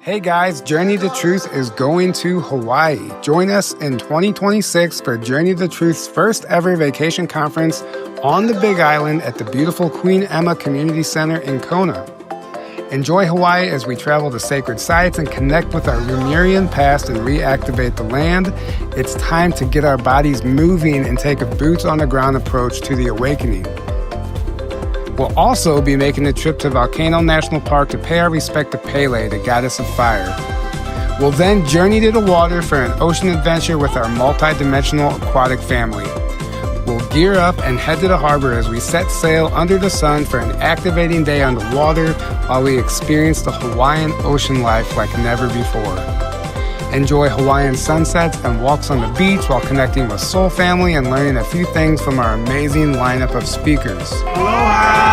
Hey guys, Journey to Truth is going to Hawaii. Join us in 2026 for Journey to Truth's first ever vacation conference on the Big Island at the beautiful Queen Emma Community Center in Kona. Enjoy Hawaii as we travel to sacred sites and connect with our Lemurian past and reactivate the land. It's time to get our bodies moving and take a boots on the ground approach to the awakening. We'll also be making a trip to Volcano National Park to pay our respect to Pele, the goddess of fire. We'll then journey to the water for an ocean adventure with our multi-dimensional aquatic family. We'll gear up and head to the harbor as we set sail under the sun for an activating day on the water while we experience the Hawaiian ocean life like never before. Enjoy Hawaiian sunsets and walks on the beach while connecting with Soul Family and learning a few things from our amazing lineup of speakers. Aloha!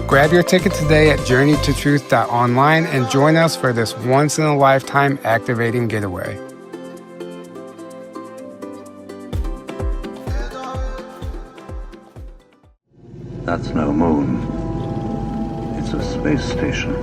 Grab your ticket today at journeytotruth.online and join us for this once-in-a-lifetime activating getaway. That's no moon. It's a space station.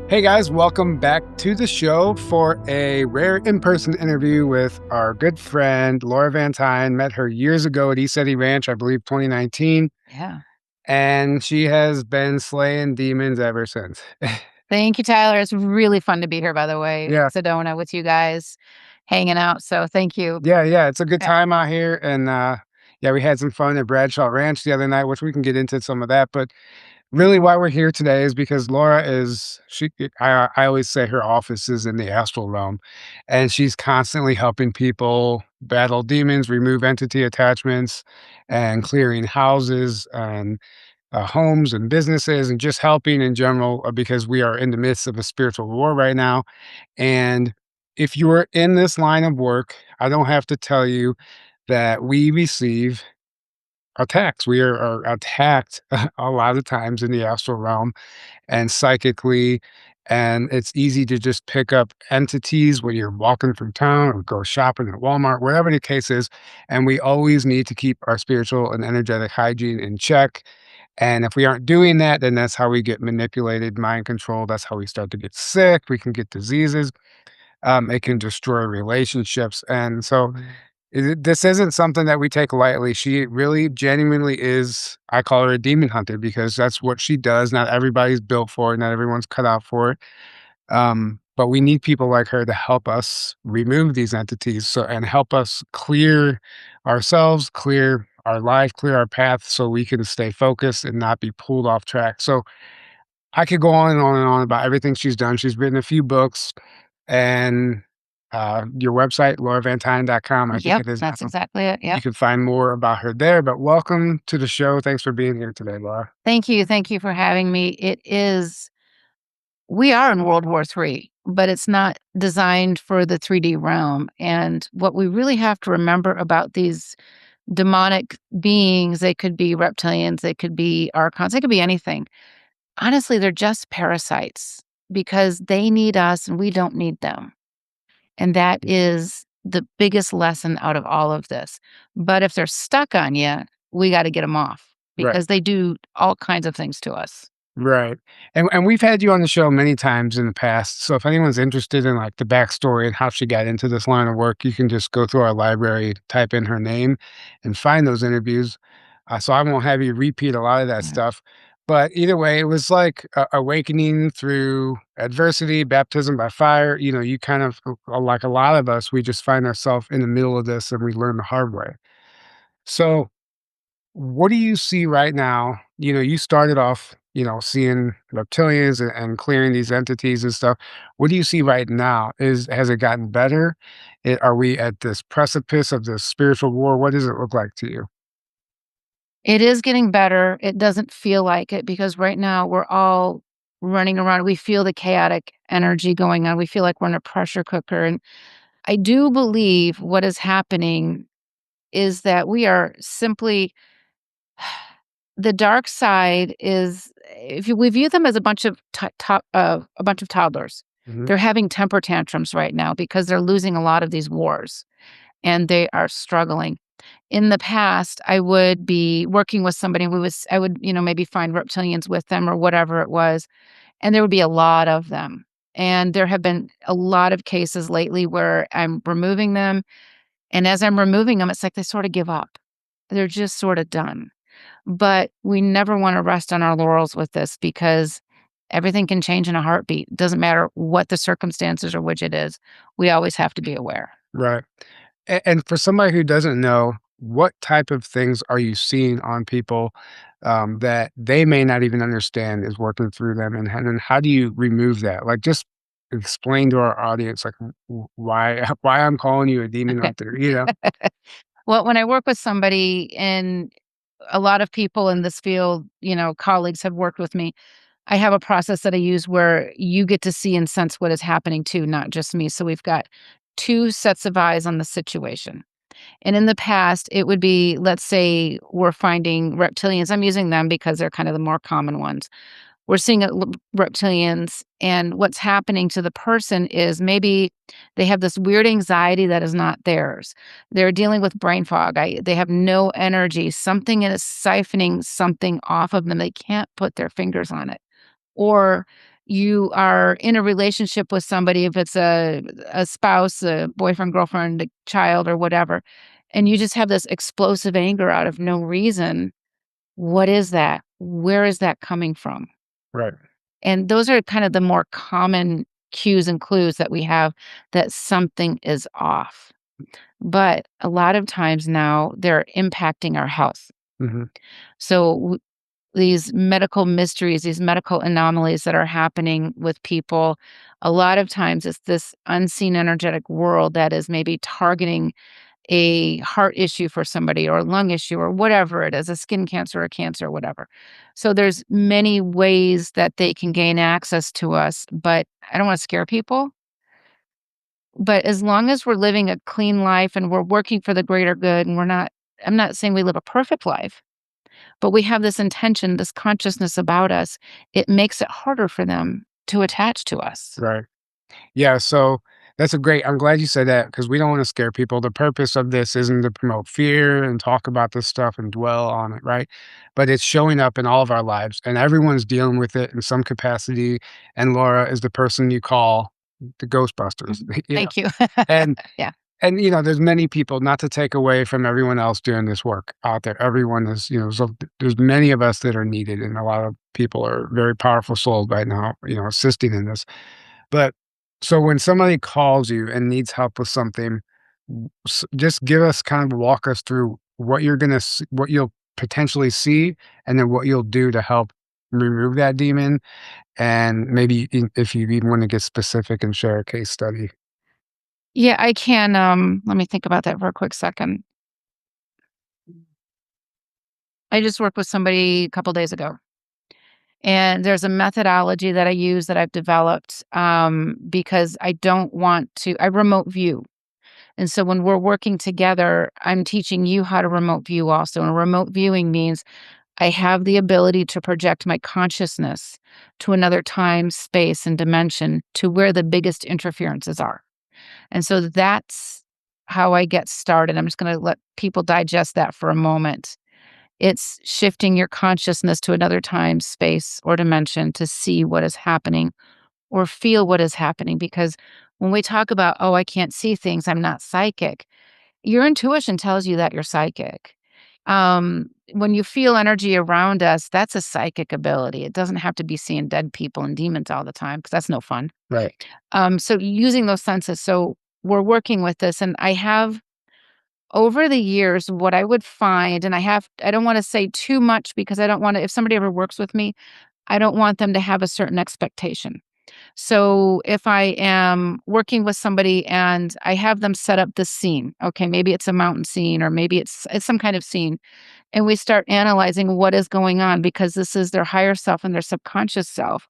Hey guys, welcome back to the show for a rare in-person interview with our good friend Laura Van Tyne. Met her years ago at East Eddy Ranch, I believe 2019. Yeah. And she has been slaying demons ever since. Thank you, Tyler. It's really fun to be here, by the way. Yeah. Sedona with you guys hanging out. So thank you. Yeah. It's a good time out here. And we had some fun at Bradshaw Ranch the other night, which we can get into some of that. But really why we're here today is because Laura I always say her office is in the astral realm, and she's constantly helping people battle demons, remove entity attachments, and clearing houses and homes and businesses, and just helping in general because we are in the midst of a spiritual war right now. And if you're in this line of work, I don't have to tell you that we receive attacks. We are attacked a lot of times in the astral realm and psychically. And it's easy to just pick up entities when you're walking through town or go shopping at Walmart, whatever the case is. And we always need to keep our spiritual and energetic hygiene in check. And if we aren't doing that, then that's how we get manipulated, mind control. That's how we start to get sick. We can get diseases. It can destroy relationships. And so this isn't something that we take lightly. She really genuinely is, I call her a demon hunter because that's what she does. Not everybody's built for it. Not everyone's cut out for it. But we need people like her to help us remove these entities and help us clear ourselves, clear our life, clear our path so we can stay focused and not be pulled off track. So I could go on and on and on about everything she's done. She's written a few books, and your website, lauravantyne.com, I think Yep, it is. that's exactly it. You Yep. can find more about her there, but welcome to the show. Thanks for being here today, Laura. Thank you. Thank you for having me. We are in World War III, but it's not designed for the 3D realm. And what we really have to remember about these demonic beings, they could be reptilians, they could be archons, they could be anything. Honestly, they're just parasites because they need us and we don't need them. And that is the biggest lesson out of all of this. But if they're stuck on you, we got to get them off because they do all kinds of things to us. Right. And we've had you on the show many times in the past. So if anyone's interested in like the backstory and how she got into this line of work, you can just go through our library, type in her name, and find those interviews. So I won't have you repeat a lot of that stuff. But either way, it was like awakening through adversity, baptism by fire. You know, you kind of, like a lot of us, we just find ourselves in the middle of this and we learn the hard way. So what do you see right now? You know, you started off, seeing reptilians and clearing these entities and stuff. What do you see right now? Has it gotten better? Are we at this precipice of this spiritual war? What does it look like to you? It is getting better. It doesn't feel like it because right now we're all running around. We feel the chaotic energy going on. We feel like we're in a pressure cooker. And I do believe what is happening is that we are simply the dark side is if we view them as a bunch of a bunch of toddlers. Mhm. They're having temper tantrums right now because they're losing a lot of these wars and they are struggling. In the past, I would be working with somebody who was I would, maybe find reptilians with them or whatever it was, and there would be a lot of them. And there have been a lot of cases lately where I'm removing them, and as I'm removing them, it's like they sort of give up. They're just sort of done. But we never wanna rest on our laurels with this because everything can change in a heartbeat. Doesn't matter what the circumstances or which it is. We always have to be aware. Right. And for somebody who doesn't know, what type of things are you seeing on people, that they may not even understand is working through them, and then how do you remove that? Like, just explain to our audience, like, why why I'm calling you a demon Okay. hunter, you know? Well, when I work with somebody, and a lot of people in this field, colleagues have worked with me, I have a process that I use where you get to see and sense what is happening too, not just me. So we've got 2 sets of eyes on the situation. And in the past, it would be, let's say we're finding reptilians. I'm using them because they're kind of the more common ones. We're seeing reptilians, and what's happening to the person is maybe they have this weird anxiety that is not theirs. They're dealing with brain fog. They have no energy. Something is siphoning something off of them. They can't put their fingers on it. Or you are in a relationship with somebody, if it's a spouse, a boyfriend, girlfriend, a child, or whatever, and you just have this explosive anger out of no reason. What is that? Where is that coming from? Right. And those are kind of the more common cues and clues that we have that something is off. But a lot of times now they're impacting our health. Mhm. So these medical mysteries, these medical anomalies that are happening with people, a lot of times it's this unseen energetic world that is maybe targeting a heart issue for somebody or a lung issue or whatever it is, a skin cancer or cancer, whatever. So there's many ways that they can gain access to us, but I don't want to scare people. But as long as we're living a clean life and we're working for the greater good, and I'm not saying we live a perfect life, but we have this intention, this consciousness about us, it makes it harder for them to attach to us. Right. Yeah, so that's a great I'm glad you said that because we don't wanna scare people. The purpose of this isn't to promote fear and talk about this stuff and dwell on it, right? But it's showing up in all of our lives, and everyone's dealing with it in some capacity, and Laura is the person you call the Ghostbusters, Mhm. you know? Thank you. And Yeah. there's many people, not to take away from everyone else doing this work out there. Everyone is, so there's many of us that are needed, and a lot of people are very powerful souls right now, assisting in this. But so when somebody calls you and needs help with something, just give us kind of walk us through what what you'll potentially see, and then what you'll do to help remove that demon, and maybe if you even want to get specific and share a case study. Yeah, I can, let me think about that for a quick second. I just worked with somebody a couple days ago, and there's a methodology that I use that I've developed, because I remote view. And so when we're working together, I'm teaching you how to remote view also. And remote viewing means I have the ability to project my consciousness to another time, space, and dimension to where the biggest interferences are. And so that's how I get started. I'm just going to let people digest that for a moment. It's shifting your consciousness to another time, space, or dimension to see what is happening or feel what is happening. Because when we talk about, oh, I can't see things, I'm not psychic, your intuition tells you that you're psychic. When you feel energy around us, that's a psychic ability. It doesn't have to be seeing dead people and demons all the time because that's no fun. Right. So using those senses. So we're working with this, and I have over the years what I would find, and I don't want to say too much because I don't want to. If somebody ever works with me, I don't want them to have a certain expectation. So if I am working with somebody and I have them set up this scene, okay, maybe it's a mountain scene or maybe it's some kind of scene, and we start analyzing what is going on because this is their higher self and their subconscious self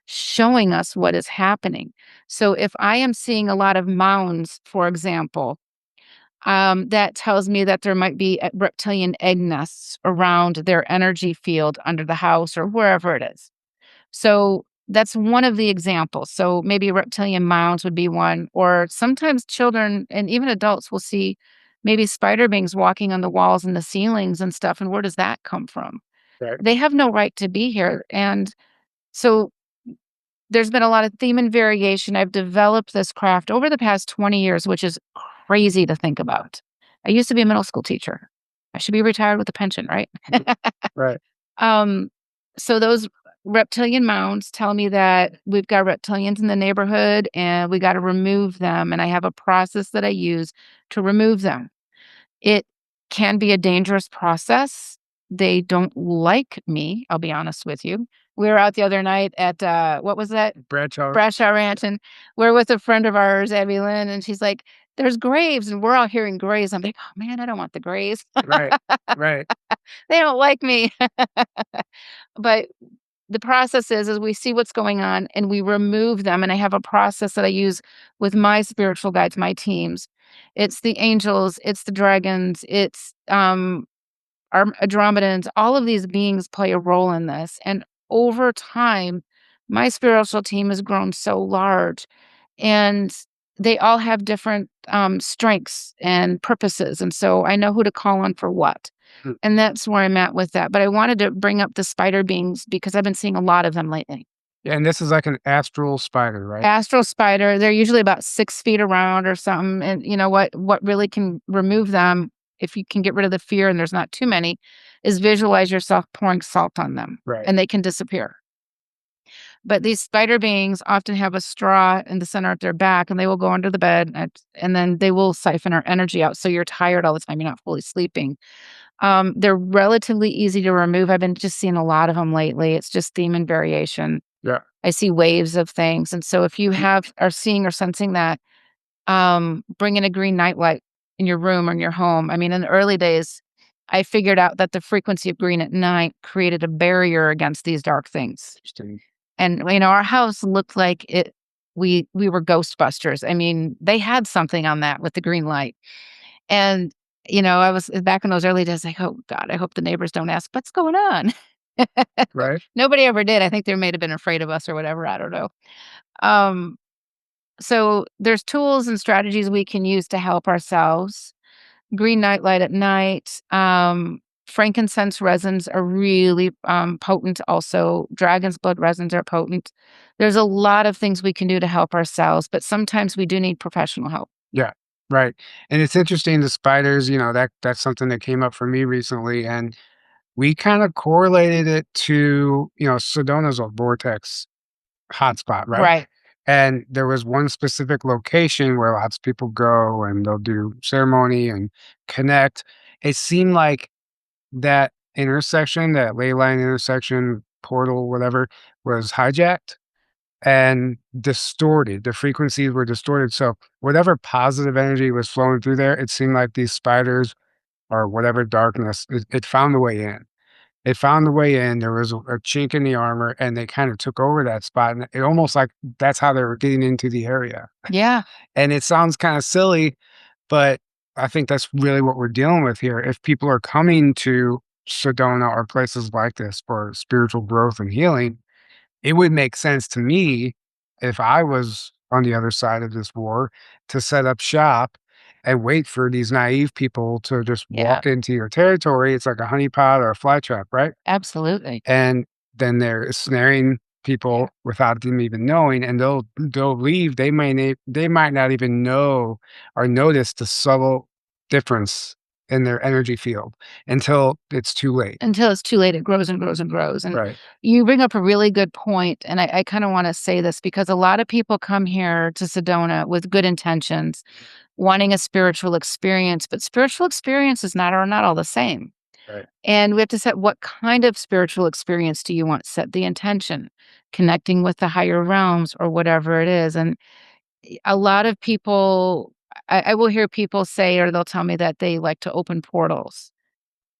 showing us what is happening. So if I am seeing a lot of mounds, for example, That tells me that there might be reptilian egg nests around their energy field under the house or wherever it is. So that's one of the examples. So maybe reptilian mounds would be one, or sometimes children and even adults will see maybe spider beings walking on the walls and the ceilings and stuff. And where does that come from? Right. They have no right to be here. And so there's been a lot of theme and variation. I've developed this craft over the past 20 years, which is crazy to think about. I used to be a middle school teacher. I should be retired with a pension, right? Right. Um, so those reptilian mounds tell me that we've got reptilians in the neighborhood and we got to remove them. And I have a process that I use to remove them. It can be a dangerous process. They don't like me, I'll be honest with you. We were out the other night at, what was that? Bradshaw. Bradshaw Ranch, and we're with a friend of ours, Abby Lynn, and she's like, "There's graves," and we're all hearing graves. I'm like, "Oh, man, I don't want the graves." Right. Right. They don't like me. But the process is we see what's going on and we remove them, and I have a process that I use with my spiritual guides, my teams. It's the angels, it's the dragons, it's, our Andromedans, all of these beings play a role in this, and over time, my spiritual team has grown so large, and they all have different, strengths and purposes, and so I know who to call on for what, Mm. and that's where I'm at with that, but I wanted to bring up the spider beings because I've been seeing a lot of them lately. Yeah, and this is like an astral spider, right? Astral spider, they're usually about 6 feet around or something, and you know what really can remove them, if you can get rid of the fear and there's not too many, is visualize yourself pouring salt on them, Right. and they can disappear. But these spider beings often have a straw in the center of their back, and they will go under the bed, and then they will siphon our energy out, so you're tired all the time, you're not fully sleeping. They're relatively easy to remove, I've been just seeing a lot of them lately, it's just theme and variation. Yeah. I see waves of things, and so if you are seeing or sensing that, bring in a green nightlight in your room or in your home. I mean, in the early days, I figured out that the frequency of green at night created a barrier against these dark things. Interesting. And, you know, our house looked like we were Ghostbusters. I mean, they had something on that with the green light. And, you know, I was back in those early days like, "Oh god, I hope the neighbors don't ask, 'What's going on?'" Right. Nobody ever did. I think they might have been afraid of us or whatever, I don't know. Um, so there's tools and strategies we can use to help ourselves. Green nightlight at night, frankincense resins are really, potent also. Dragon's blood resins are potent. There's a lot of things we can do to help ourselves, but sometimes we do need professional help. Yeah. Right. And it's interesting, the spiders, that's something that came up for me recently. And we kind of correlated it to, Sedona's a vortex hotspot, right? Right. And there was one specific location where lots of people go and they'll do ceremony and connect. It seemed like that intersection, that ley line intersection, portal, whatever, was hijacked and distorted. The frequencies were distorted. So whatever positive energy was flowing through there, it seemed like these spiders or whatever darkness, it found the way in. It found the way in. There was a chink in the armor, and they kind of took over that spot. And it almost like that's how they were getting into the area. Yeah. And it sounds kind of silly, but I think that's really what we're dealing with here. If people are coming to Sedona or places like this for spiritual growth and healing, it would make sense to me if I was on the other side of this war to set up shop and wait for these naive people to just Yeah. walk into your territory. It's like a honeypot or a fly trap, right? Absolutely. And then they're snaring people without them even knowing, and they'll leave. They might not even know or notice the subtle difference in their energy field until it's too late. Until it's too late, it grows and grows and grows. And Right. you bring up a really good point, and I kind of want to say this because a lot of people come here to Sedona with good intentions, wanting a spiritual experience, but spiritual experiences are not all the same. Right. And we have to set what kind of spiritual experience do you want? Set the intention, connecting with the higher realms or whatever it is. And a lot of people, I will hear people say, or they'll tell me that they like to open portals.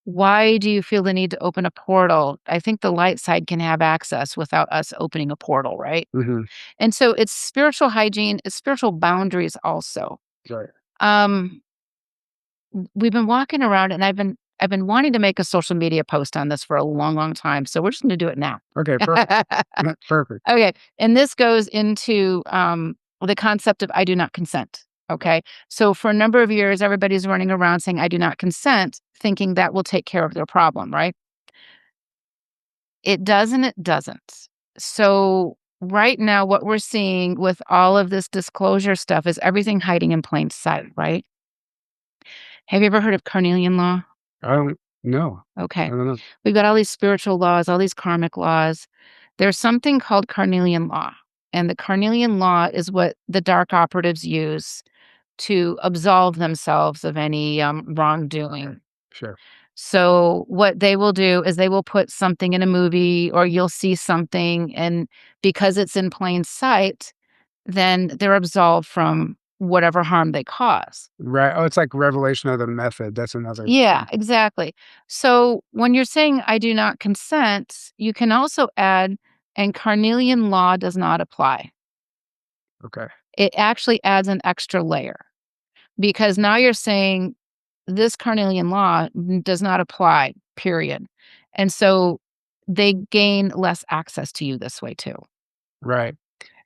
Why do you feel the need to open a portal? I think the light side can have access without us opening a portal, right? Mhm. And so it's spiritual hygiene, it's spiritual boundaries also. Right. Um, we've been walking around, and I've been wanting to make a social media post on this for a long, long time, so we're just gonna do it now. Okay, perfect. Perfect. Okay, and this goes into, the concept of "I do not consent," okay? So for a number of years, everybody's running around saying, "I do not consent," thinking that will take care of their problem, right? It does and it doesn't. So right now, what we're seeing with all of this disclosure stuff is everything hiding in plain sight, right? Have you ever heard of Carnelian law? I don't know. I Okay. don't know. We've got all these spiritual laws, all these karmic laws. There's something called Carnelian law. And the Carnelian law is what the dark operatives use to absolve themselves of any wrongdoing. Sure. So, what they will do is they will put something in a movie or you'll see something, and because it's in plain sight, then they're absolved from whatever harm they cause. Right. Oh, it's like revelation of the method. That's another Yeah, thing. exactly. So when you're saying I do not consent, you can also add, and Carnelian law does not apply. Okay. It actually adds an extra layer because now you're saying this Carnelian law does not apply, period. And so they gain less access to you this way too. Right.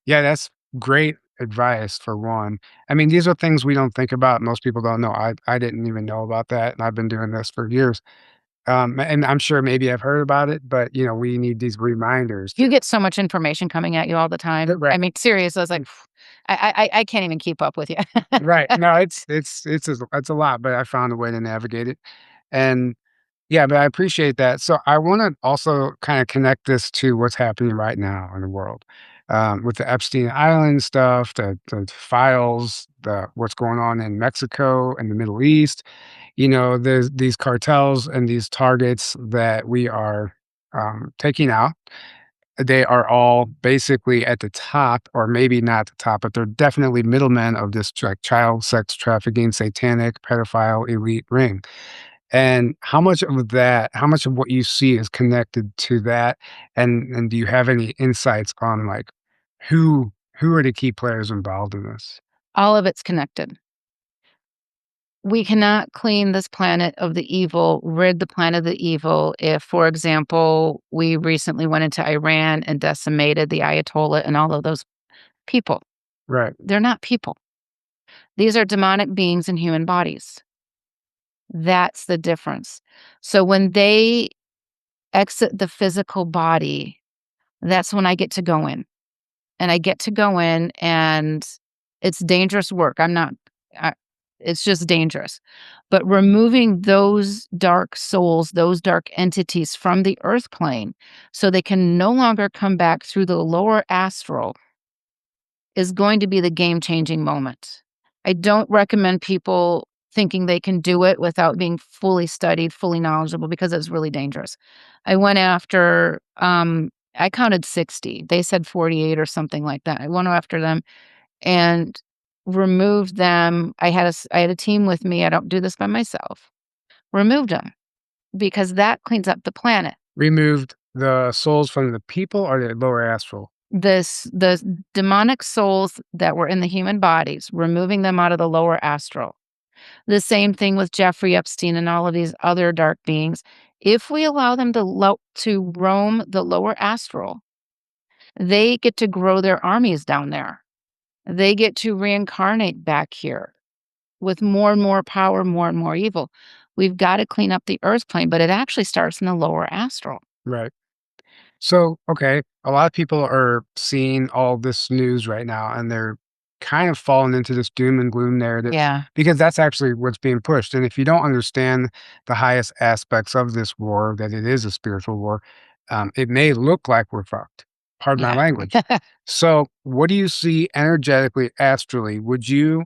Yeah, that's great advice for one. I mean, these are things we don't think about. Most people don't know. I didn't even know about that, and I've been doing this for years. And I'm sure maybe I've heard about it, but we need these reminders to You get so much information coming at you all the time. right. I mean, serious. I was like, I can't even keep up with you. Right. No, it's a lot, but I found a way to navigate it. And yeah, but I appreciate that. So I want to also kind of connect this to what's happening right now in the world, with the Epstein Island stuff, the files, the what's going on in Mexico and the Middle East. There's these cartels and these targets that we are taking out. They are all basically at the top, or maybe not the top, but they're definitely middlemen of this like child sex trafficking, satanic, pedophile elite ring. And how much of what you see is connected to that? And do you have any insights on like who are the key players involved in this? All of it's connected. We cannot clean this planet of the evil, rid the planet of the evil if, for example, we recently went into Iran and decimated the Ayatollah and all of those people. Right, They're not people. These are demonic beings in human bodies. That's the difference. So when they exit the physical body, that's when I get to go in. And I get to go in, and it's dangerous work. I it's just dangerous. But removing those dark souls, those dark entities from the earth plane so they can no longer come back through the lower astral is going to be the game-changing moment. I don't recommend people thinking they can do it without being fully studied, fully knowledgeable, because it's really dangerous. I went after, I counted 60. They said 48 or something like that. I went after them and removed them. I had a team with me. I don't do this by myself. Removed them because that cleans up the planet. removed the souls from the people or the lower astral? The demonic souls that were in the human bodies, removing them out of the lower astral. The same thing with Jeffrey Epstein and all of these other dark beings. If we allow them to roam the lower astral, they get to grow their armies down there. They get to reincarnate back here with more and more power, more and more evil. We've got to clean up the earth plane, but it actually starts in the lower astral. Right. So, okay, a lot of people are seeing all this news right now and they're kind of falling into this doom and gloom narrative Yeah. because that's actually what's being pushed. And if you don't understand the highest aspects of this war, that it is a spiritual war, it may look like we're fucked. Pardon my Yeah. language. So, what do you see energetically, astrally? Would you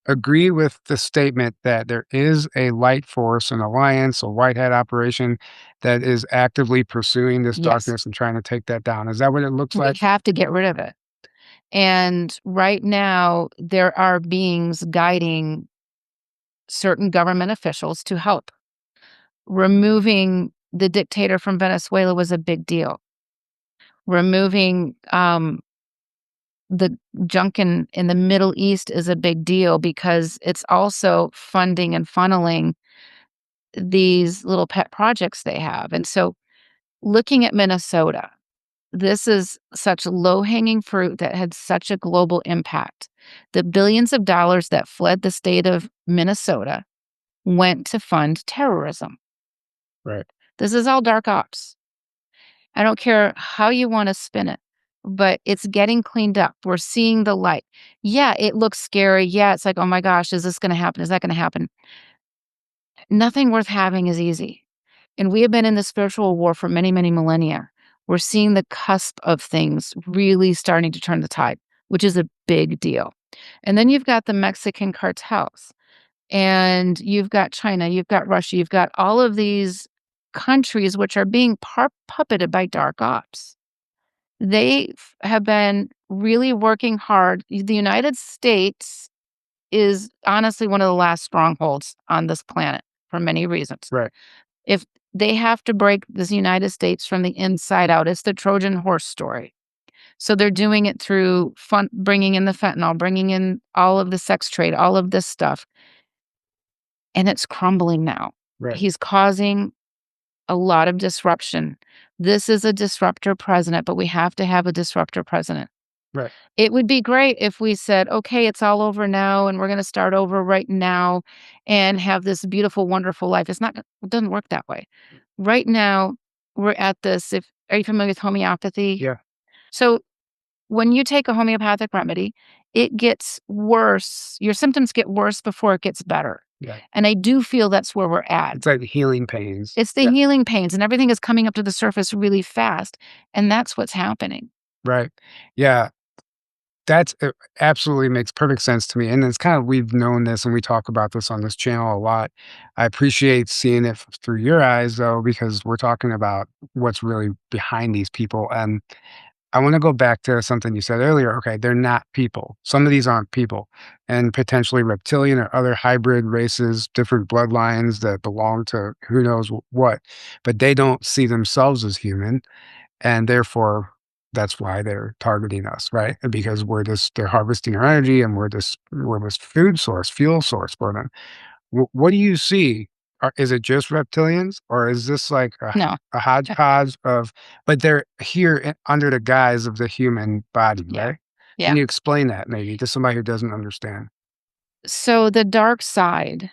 agree with the statement that there is a light force, an alliance, a white hat operation that is actively pursuing this Yes. darkness and trying to take that down? Is that what it looks We like? have to get rid of it. And right now, there are beings guiding certain government officials to help. Removing the dictator from Venezuela was a big deal. Removing the junk in the Middle East is a big deal because it's also funding and funneling these little pet projects they have. And so looking at Minnesota, this is such low-hanging fruit that had such a global impact. The billions of dollars that fled the state of Minnesota went to fund terrorism. Right. This is all dark ops. I don't care how you wanna spin it, but it's getting cleaned up. We're seeing the light. Yeah, it looks scary. Yeah, it's like, "Oh my gosh, is this gonna happen? Is that gonna happen?" Nothing worth having is easy. And we have been in the spiritual war for many, many millennia. We're seeing the cusp of things really starting to turn the tide, which is a big deal. And then you've got the Mexican cartels, and you've got China, you've got Russia, you've got all of these countries which are being puppeted by dark ops. They have been really working hard. The United States is honestly one of the last strongholds on this planet for many reasons. Right. If they have to break this United States from the inside out, it's the Trojan horse story. So they're doing it through bringing in the fentanyl, bringing in all of the sex trade, all of this stuff, and it's crumbling now. Right. He's causing a lot of disruption. This is a disruptor president, but we have to have a disruptor president. Right. It would be great if we said, "Okay, it's all over now, and we're gonna start over right now and have this beautiful, wonderful life." It doesn't work that way. Right now, we're at this if are you familiar with homeopathy? Yeah. So, when you take a homeopathic remedy, it gets worse. Your symptoms get worse before it gets better, Yeah. and I do feel that's where we're at. It's like the healing pains. It's the Yeah. healing pains, and everything is coming up to the surface really fast, and that's what's happening. Right. Yeah. That's absolutely makes perfect sense to me, and it's kind of we've known this, and we talk about this on this channel a lot. I appreciate seeing it through your eyes, though, because we're talking about what's really behind these people, and I wanna go back to something you said earlier. Okay, they're not people. Some of these aren't people, and potentially reptilian or other hybrid races, different bloodlines that belong to who knows what, but they don't see themselves as human, and therefore, that's why they're targeting us, right? Because they're harvesting our energy, and we're this food source, fuel source for them. What do you see? Is it just reptilians, or is this like No. a hodgepodge of but they're here under the guise of the human body, Yeah. right? Can Yeah. you explain that maybe to somebody who doesn't understand? So the dark side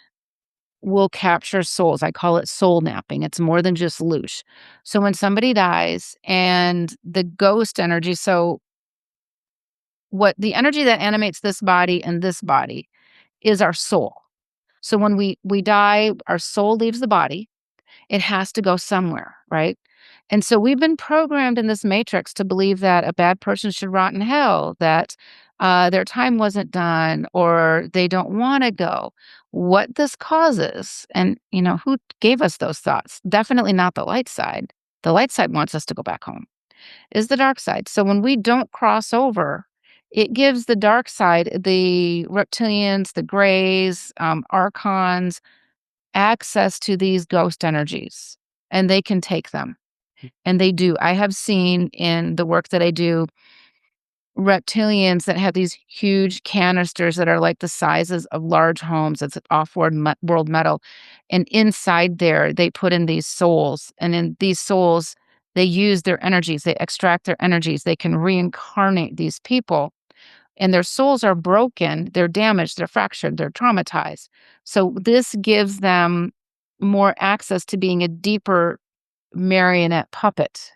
will capture souls. I call it soul napping. It's more than just loosh. So when somebody dies and the ghost energy, so what the energy that animates this body and this body is our soul. So when we die, our soul leaves the body. It has to go somewhere, right? And so we've been programmed in this matrix to believe that a bad person should rot in hell, that their time wasn't done, or they don't want to go. What this causes, and who gave us those thoughts? Definitely not the light side. The light side wants us to go back home, is the dark side. So when we don't cross over, it gives the dark side, the reptilians, the grays, archons, access to these ghost energies, and they can take them, and they do. I have seen in the work that I do, reptilians that have these huge canisters that are like the sizes of large homes. It's off-world world metal, and inside there, they put in these souls, and in these souls, they use their energies, they extract their energies, they can reincarnate these people, and their souls are broken, they're damaged, they're fractured, they're traumatized. So this gives them more access to being a deeper marionette puppet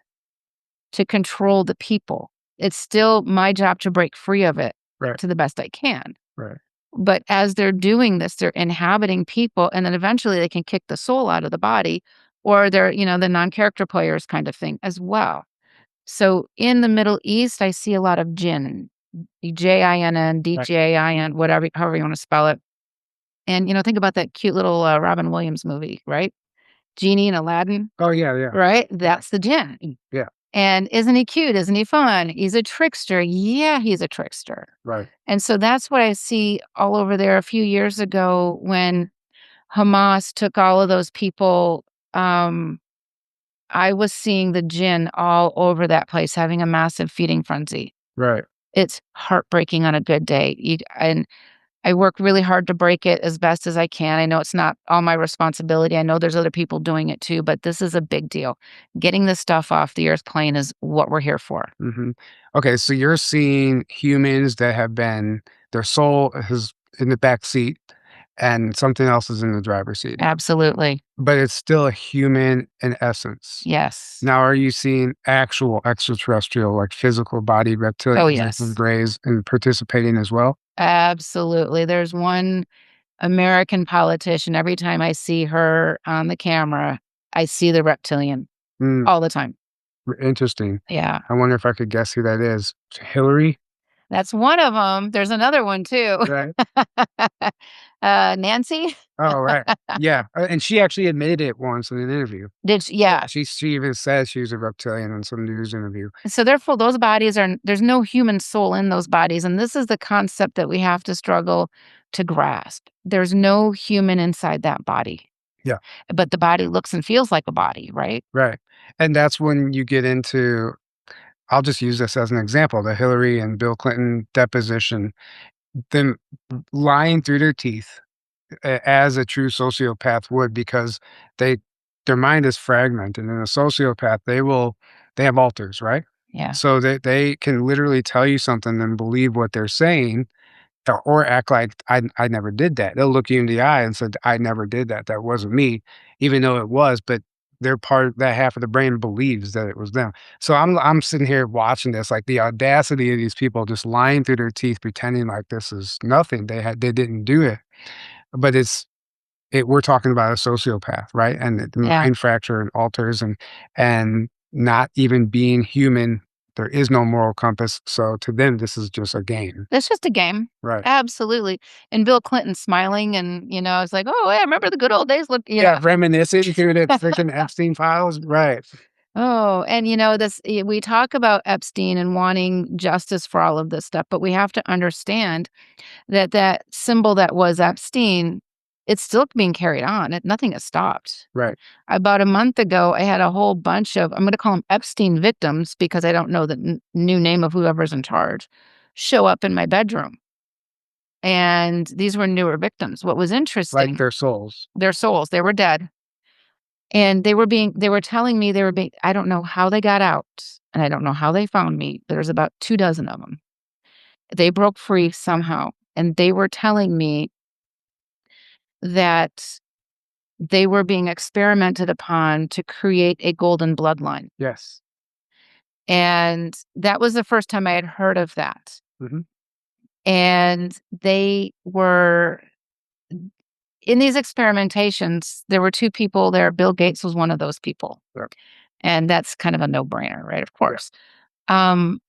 to control the people. It's still my job to break free of it Right, to the best I can. right, But as they're doing this, they're inhabiting people, and then eventually they can kick the soul out of the body, or they're, the non-character players kind of thing as well. So in the Middle East, I see a lot of jinn, Jinn, right. DJIN, whatever, however you want to spell it. And, think about that cute little Robin Williams movie, right? Genie and Aladdin, Oh, yeah, yeah, right? That's the jinn. yeah, And isn't he cute? Isn't he fun? He's a trickster. Yeah, he's a trickster. right, And so that's what I see all over there. A few years ago when Hamas took all of those people, I was seeing the jinn all over that place having a massive feeding frenzy. right. It's heartbreaking on a good day. And I work really hard to break it as best as I can. I know it's not all my responsibility. I know there's other people doing it too, but this is a big deal. Getting this stuff off the earth plane is what we're here for. Mhm. Okay, so you're seeing humans that have been their soul is in the back seat and something else is in the driver's seat, Absolutely. but it's still a human in essence. Yes. Now, are you seeing actual extraterrestrial, like physical body Oh, reptilians and yes. grays and participating as well? Absolutely. There's one American politician, every time I see her on the camera, I see the reptilian Mm, all the time. interesting. Yeah. I wonder if I could guess who that is. Hillary? That's one of them. There's another one too. Right. Nancy? Oh, right. Yeah, and she actually admitted it once in an interview. Yeah. She even said she was a reptilian in some news interview. So therefore, those bodies are there's no human soul in those bodies, and this is the concept that we have to struggle to grasp. There's no human inside that body, Yeah, but the body looks and feels like a body, right? right, and that's when you get into I'll just use this as an example, the Hillary and Bill Clinton deposition, them lying through their teeth as a true sociopath would because they their mind is fragmented, and a sociopath, they have alters, right? Yeah. So they can literally tell you something and believe what they're saying or act like I never did that. They'll look you in the eye and said, "I never did that. That wasn't me," even though it was, but their part that half of the brain believes that it was them. So I'm sitting here watching this, like the audacity of these people just lying through their teeth, pretending like this is nothing. They didn't do it. But we're talking about a sociopath, right? And the Yeah. mind fracture and alters and not even being human. There is no moral compass. So to them, this is just a game. It's just a game. Right. Absolutely. And Bill Clinton smiling and, it's like, "Oh, yeah, remember the good old days?" Look, Yeah, reminiscing through the freaking Epstein files, right. Oh, and we talk about Epstein and wanting justice for all of this stuff, but we have to understand that that symbol that was Epstein, it's still being carried on. Nothing has stopped. Right, About a month ago, I had a whole bunch of, I'm going to call them Epstein victims because I don't know the new name of whoever's in charge, show up in my bedroom. And these were newer victims. What was like interesting, their souls. their souls, they were dead. And they were telling me I don't know how they got out and I don't know how they found me. There's about 2 dozen of them. They broke free somehow. And they were telling me that they were being experimented upon to create a golden bloodline. Yes. And that was the first time I had heard of that. Mhm. And they were in these experimentations, there were 2 people there. Bill Gates was one of those people. Yep. And that's kind of a no-brainer, right? Of Yeah. course. Um,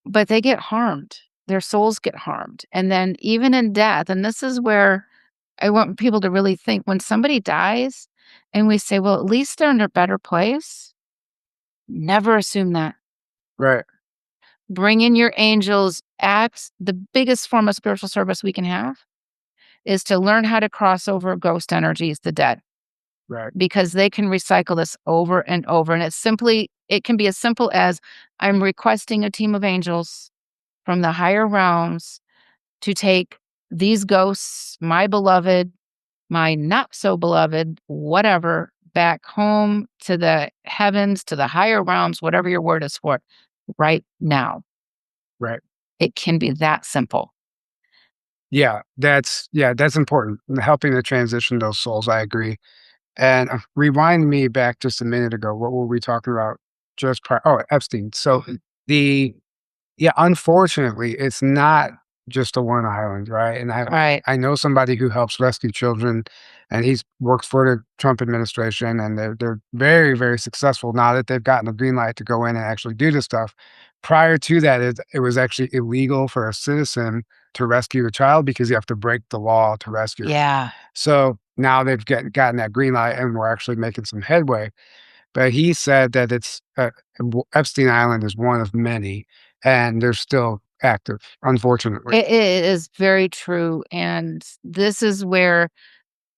but they get harmed. Their souls get harmed. And then even in death, and this is where I want people to really think when somebody dies and we say, well, at least they're in a better place, never assume that. Right, Bring in your angels. Acts, the biggest form of spiritual service we can have is to learn how to cross over ghost energies, the dead, right, because they can recycle this over and over. And it can be as simple as I'm requesting a team of angels from the higher realms to take these ghosts, my beloved, my not so beloved, whatever, back home to the heavens, to the higher realms, whatever your word is for, right now. right. It can be that simple. Yeah, that's important. Helping to transition those souls, I agree. And, rewind me back just a minute ago, what were we talking about just prior Epstein. So, the yeah, unfortunately, it's not just a one island, right? And Right. I know somebody who helps rescue children, and he's works for the Trump administration, and they're very, very successful now that they've gotten the green light to go in and actually do this stuff. Prior to that, it was actually illegal for a citizen to rescue a child because you have to break the law to rescue it. Yeah. So now they've gotten that green light, and we're actually making some headway. But he said that Epstein Island is one of many, and they're still active, unfortunately. It is very true. And this is where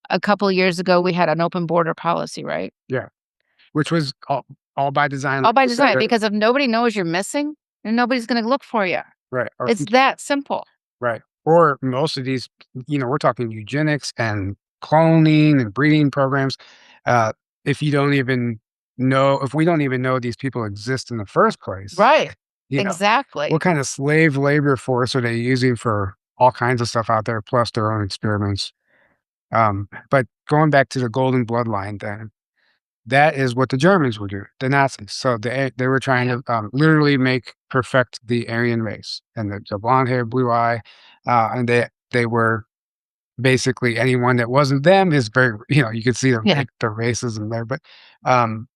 a couple years ago we had an open border policy, right? Yeah, which was all by design, All like by you said, design, right? because if nobody knows you're missing, then nobody's going to look for you. right, or It's that simple. right, or most of these, we're talking eugenics and cloning and breeding programs. Uh, if you don't even if we don't even know these people exist in the first place, Right. you know, what Exactly. kind of slave labor force are they using for all kinds of stuff out there, plus their own experiments? But going back to the golden bloodline, then that is what the Germans would do, the Nazis. So they were trying Yeah. to literally make perfect the Aryan race and the blonde hair, blue eye, and they were basically anyone that wasn't them is very you could see Yeah. the racism there, but um,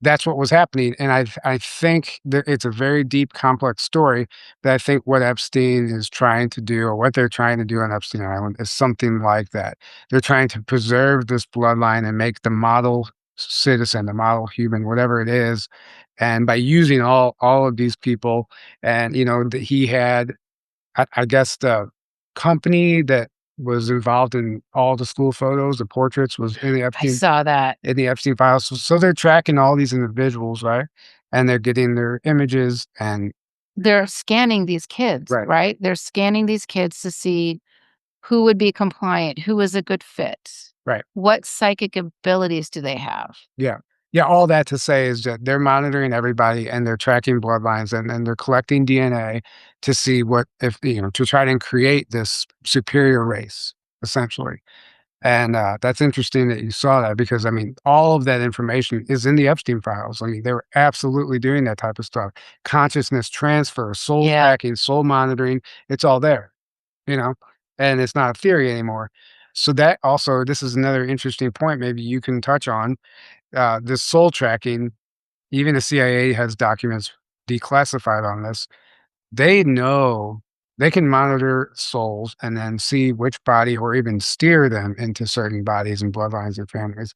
that's what was happening, and I think that it's a very deep, complex story, but I think what Epstein is trying to do, or what they're trying to do on Epstein Island is something like that. They're trying to preserve this bloodline and make the model citizen, the model human, whatever it is, and by using all of these people, and, that he had, I guess the company that was involved in all the school photos, the portraits was I saw that. in the Epstein files. So they're tracking all these individuals, right? And they're getting their images and They're scanning these kids, right, right? They're scanning these kids to see who would be compliant, who is a good fit, right. what psychic abilities do they have? Yeah. Yeah, all that to say is that they're monitoring everybody and they're tracking bloodlines and they're collecting DNA to see what if to try and create this superior race, essentially. And, that's interesting that you saw that because, I mean, all of that information is in the Epstein files. I mean, they were absolutely doing that type of stuff. Consciousness transfer, soul Yeah. tracking, soul monitoring, it's all there, you know? And it's not a theory anymore. So that also this is another interesting point maybe you can touch on. This soul tracking, even the CIA has documents declassified on this. They know they can monitor souls and then see which body or even steer them into certain bodies and bloodlines and families.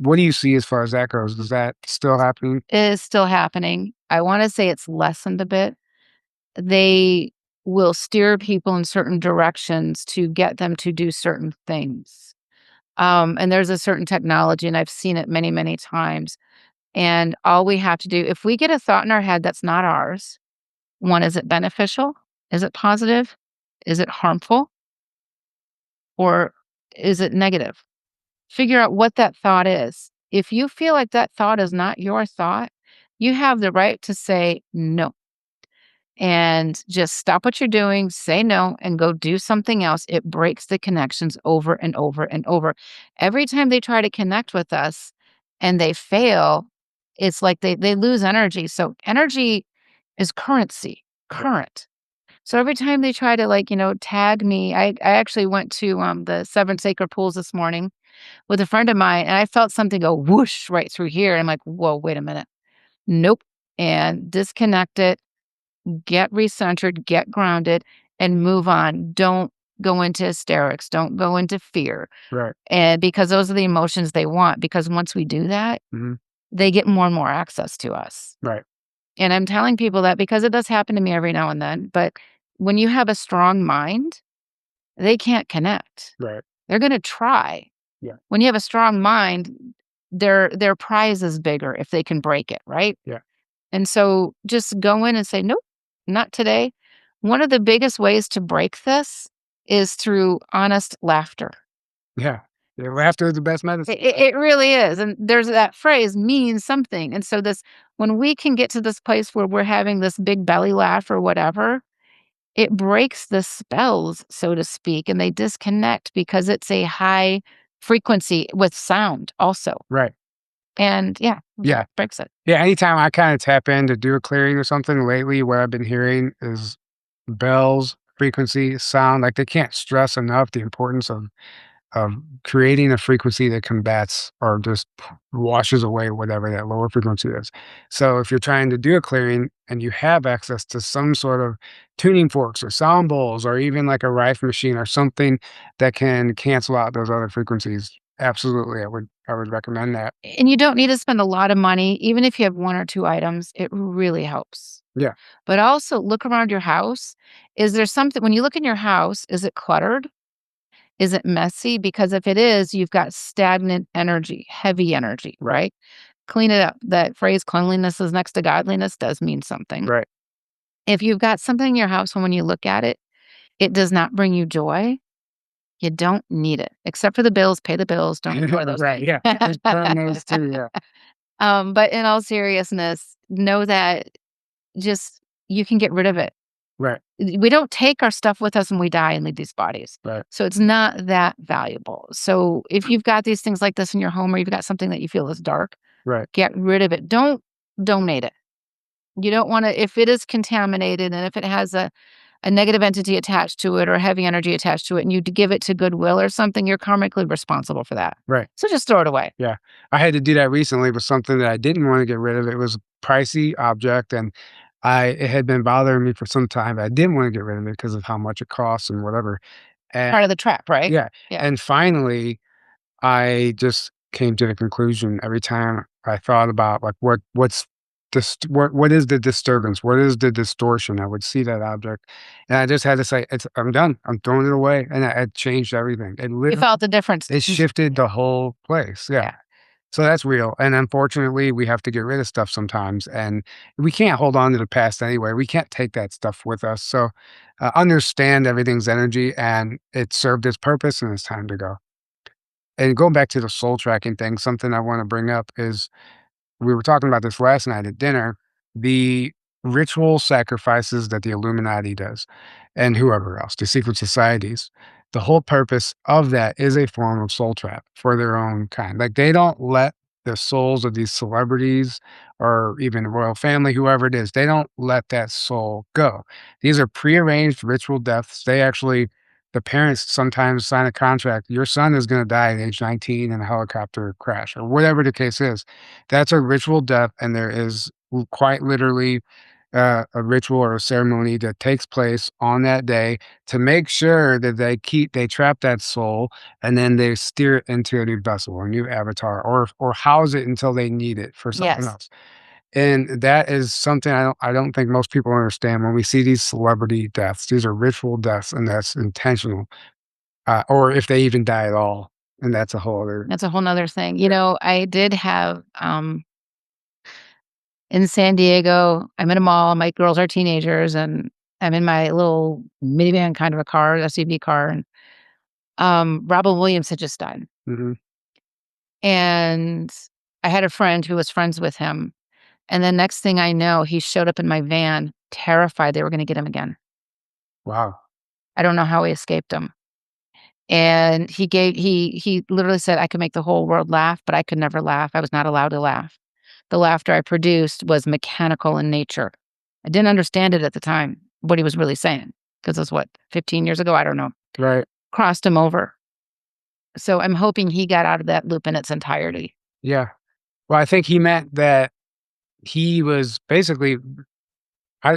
What do you see as far as that goes? Is that still happening? It is still happening. I wanna say it's lessened a bit. They will steer people in certain directions to get them to do certain things. And there's a certain technology, and I've seen it many, many times. And all we have to do, if we get a thought in our head that's not ours, one, is it beneficial? Is it positive? Is it harmful? Or is it negative? Figure out what that thought is. If you feel like that thought is not your thought, you have the right to say no and just stop what you're doing, say no, and go do something else. It breaks the connections over and over and over. Every time they try to connect with us and they fail, it's like they lose energy. So, energy is currency, Right. current. So, every time they try to, like, tag me, I actually went to the Seven Sacred Pools this morning with a friend of mine, and I felt something go whoosh right through here. I'm like, whoa, wait a minute. Nope. And disconnect it, get recentered, get grounded, and move on. Don't go into hysterics. Don't go into fear. Right. And because those are the emotions they want. Because once we do that, Mhm. they get more and more access to us. Right. And I'm telling people that because it does happen to me every now and then. But when you have a strong mind, they can't connect. Right. They're going to try. Yeah. When you have a strong mind, their prize is bigger if they can break it, right? Yeah. And so just go in and say, "Nope, not today." One of the biggest ways to break this is through honest laughter. Yeah. Yeah. Laughter is the best medicine. It really is, and there's that phrase, "means something," and so this when we can get to this place where we're having this big belly laugh or whatever, it breaks the spells, so to speak, and they disconnect because it's a high frequency with sound also, Right. and yeah, Yeah. breaks it. Yeah. Anytime I kind of tap in to do a clearing or something lately, what I've been hearing is bells, frequency, sound. Like they can't stress enough the importance of creating a frequency that combats or just washes away whatever that lower frequency is. So if you're trying to do a clearing and you have access to some sort of tuning forks or sound bowls or even like a rife machine or something that can cancel out those other frequencies, absolutely, I would recommend that. And you don't need to spend a lot of money, even if you have 1 or 2 items, it really helps. Yeah, But also look around your house. Is there something when you look in your house, is it cluttered? Is it messy? Because if it is, you've got stagnant energy, heavy energy, right, right? Clean it up. That phrase, cleanliness is next to godliness, does mean something. right. If you've got something in your house and when you look at it, it does not bring you joy, you don't need it. Except for the bills, pay the bills, don't ignore those Right, things. yeah. There's those too, yeah. But in all seriousness, know that just you can get rid of it. Right, We don't take our stuff with us when we die and leave these bodies. right, So it's not that valuable. So if you've got these things like this in your home or you've got something that you feel is dark, right, get rid of it. Don't donate it. You don't want to, if it is contaminated and if it has a negative entity attached to it or heavy energy attached to it, and you give it to Goodwill or something, you're karmically responsible for that. right. So just throw it away. Yeah. I had to do that recently with something that I didn't wanna get rid of. It was a pricey object, and it had been bothering me for some time. I didn't wanna get rid of it because of how much it costs and whatever, and Part of the trap, right? yeah, Yeah. and finally, I just came to the conclusion every time I thought about, like, what is the disturbance? What is the distortion? I would see that object, and I just had to say, I'm done. I'm throwing it away," and it changed everything. You felt the difference. It shifted the whole place, yeah. Yeah. So that's real, and unfortunately, we have to get rid of stuff sometimes, and we can't hold on to the past anyway. We can't take that stuff with us, so, understand everything's energy, and it served its purpose, and it's time to go. And going back to the soul tracking thing, something I wanna bring up is we were talking about this last night at dinner, the ritual sacrifices that the Illuminati does and whoever else, the secret societies. The whole purpose of that is a form of soul trap for their own kind. Like they don't let the souls of these celebrities or even the royal family, whoever it is, they don't let that soul go. These are prearranged ritual deaths. The parents sometimes sign a contract. Your son is going to die at age 19 in a helicopter crash or whatever the case is. That's a ritual death, and there is quite literally a ritual or a ceremony that takes place on that day to make sure that they trap that soul and then they steer it into a new vessel or a new avatar or house it until they need it for something Yes. else. And that is something I don't think most people understand when we see these celebrity deaths. These are ritual deaths, and that's intentional. Or if they even die at all, and that's a whole other. That's a whole nother thing. I did have, in San Diego, I'm in a mall, my girls are teenagers, and I'm in my little minivan kind of a car, SUV car, and, Robin Williams had just died. Mhm. And I had a friend who was friends with him, and the next thing I know, he showed up in my van, terrified they were gonna get him again. Wow. I don't know how he escaped them. And he literally said, "I could make the whole world laugh, but I could never laugh. I was not allowed to laugh. The laughter I produced was mechanical in nature." I didn't understand it at the time, what he was really saying, because it was what, 15 years ago? I don't know. Right. Crossed him over. So I'm hoping he got out of that loop in its entirety. Yeah. Well, I think he meant that he was basically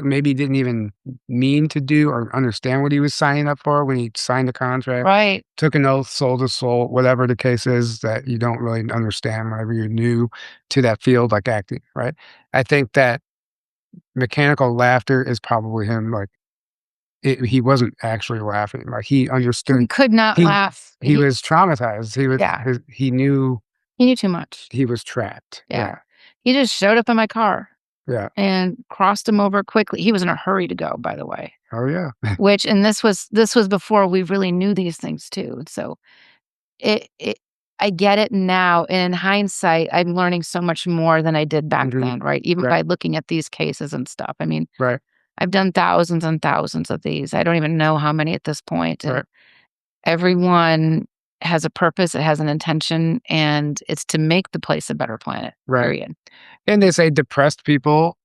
maybe didn't even mean to do or understand what he was signing up for when he signed the contract, Right. took an oath, soul to soul, whatever the case is that you don't really understand whenever you're new to that field, like acting, right? I think that mechanical laughter is probably him, like, he wasn't actually laughing, like, he He understood. could not He laugh. he was traumatized, Yeah, he knew he knew too much. he was trapped. Yeah. Yeah, He just showed up in my car yeah. and crossed him over quickly. He was in a hurry to go, by the way. Oh, yeah. Which and this was before we really knew these things too. So it I get it now, and in hindsight, I'm learning so much more than I did back Mhm. then, right? Even Right, by looking at these cases and stuff. I mean, right, I've done thousands and thousands of these. I don't even know how many at this point, and right, everyone has a purpose, it has an intention, and it's to make the place a better planet, right. period. And they say depressed people,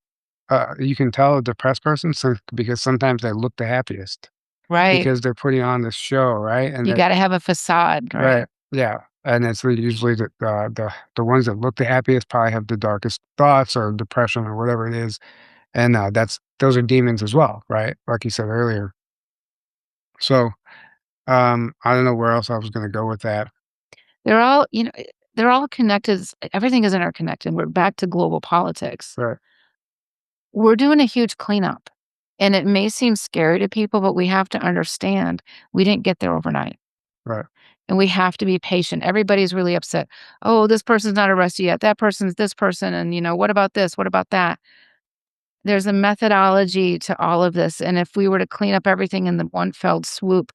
you can tell a depressed person because sometimes they look the happiest Right. because they're putting on this show, right? And You that gotta have a facade, right? right, yeah, and it's usually the ones that look the happiest probably have the darkest thoughts or depression or whatever it is, and, those are demons as well, right? Like you said earlier. So, I don't know where else I was gonna go with that. They're all, they're all connected. Everything is interconnected. We're back to global politics. Right, We're doing a huge cleanup. And it may seem scary to people, but we have to understand we didn't get there overnight. right, And we have to be patient. Everybody's really upset. Oh, this person's not arrested yet. That person's this person. And, what about this? What about that? There's a methodology to all of this, and if we were to clean up everything in the one fell swoop,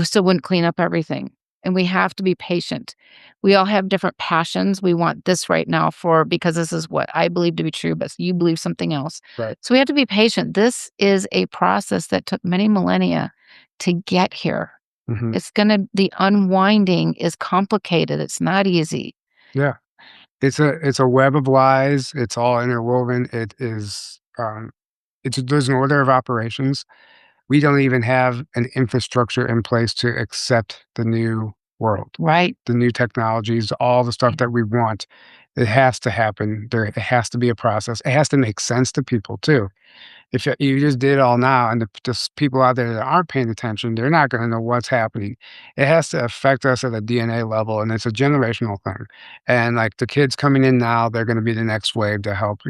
still wouldn't clean up everything, and we have to be patient. We all have different passions. We want this right now for because this is what I believe to be true, but you believe something else. Right. So we have to be patient. This is a process that took many millennia to get here. Mhm. The unwinding is complicated. It's not easy. Yeah. It's a web of lies. It's all interwoven. It is, there's an order of operations. We don't even have an infrastructure in place to accept the new world, Right. the new technologies, all the stuff that we want. It has to happen. It has to be a process. It has to make sense to people too. If you just did it all now and just people out there that aren't paying attention, they're not gonna know what's happening. It has to affect us at a DNA level, and it's a generational thing. And, like, the kids coming in now, they're gonna be the next wave to help,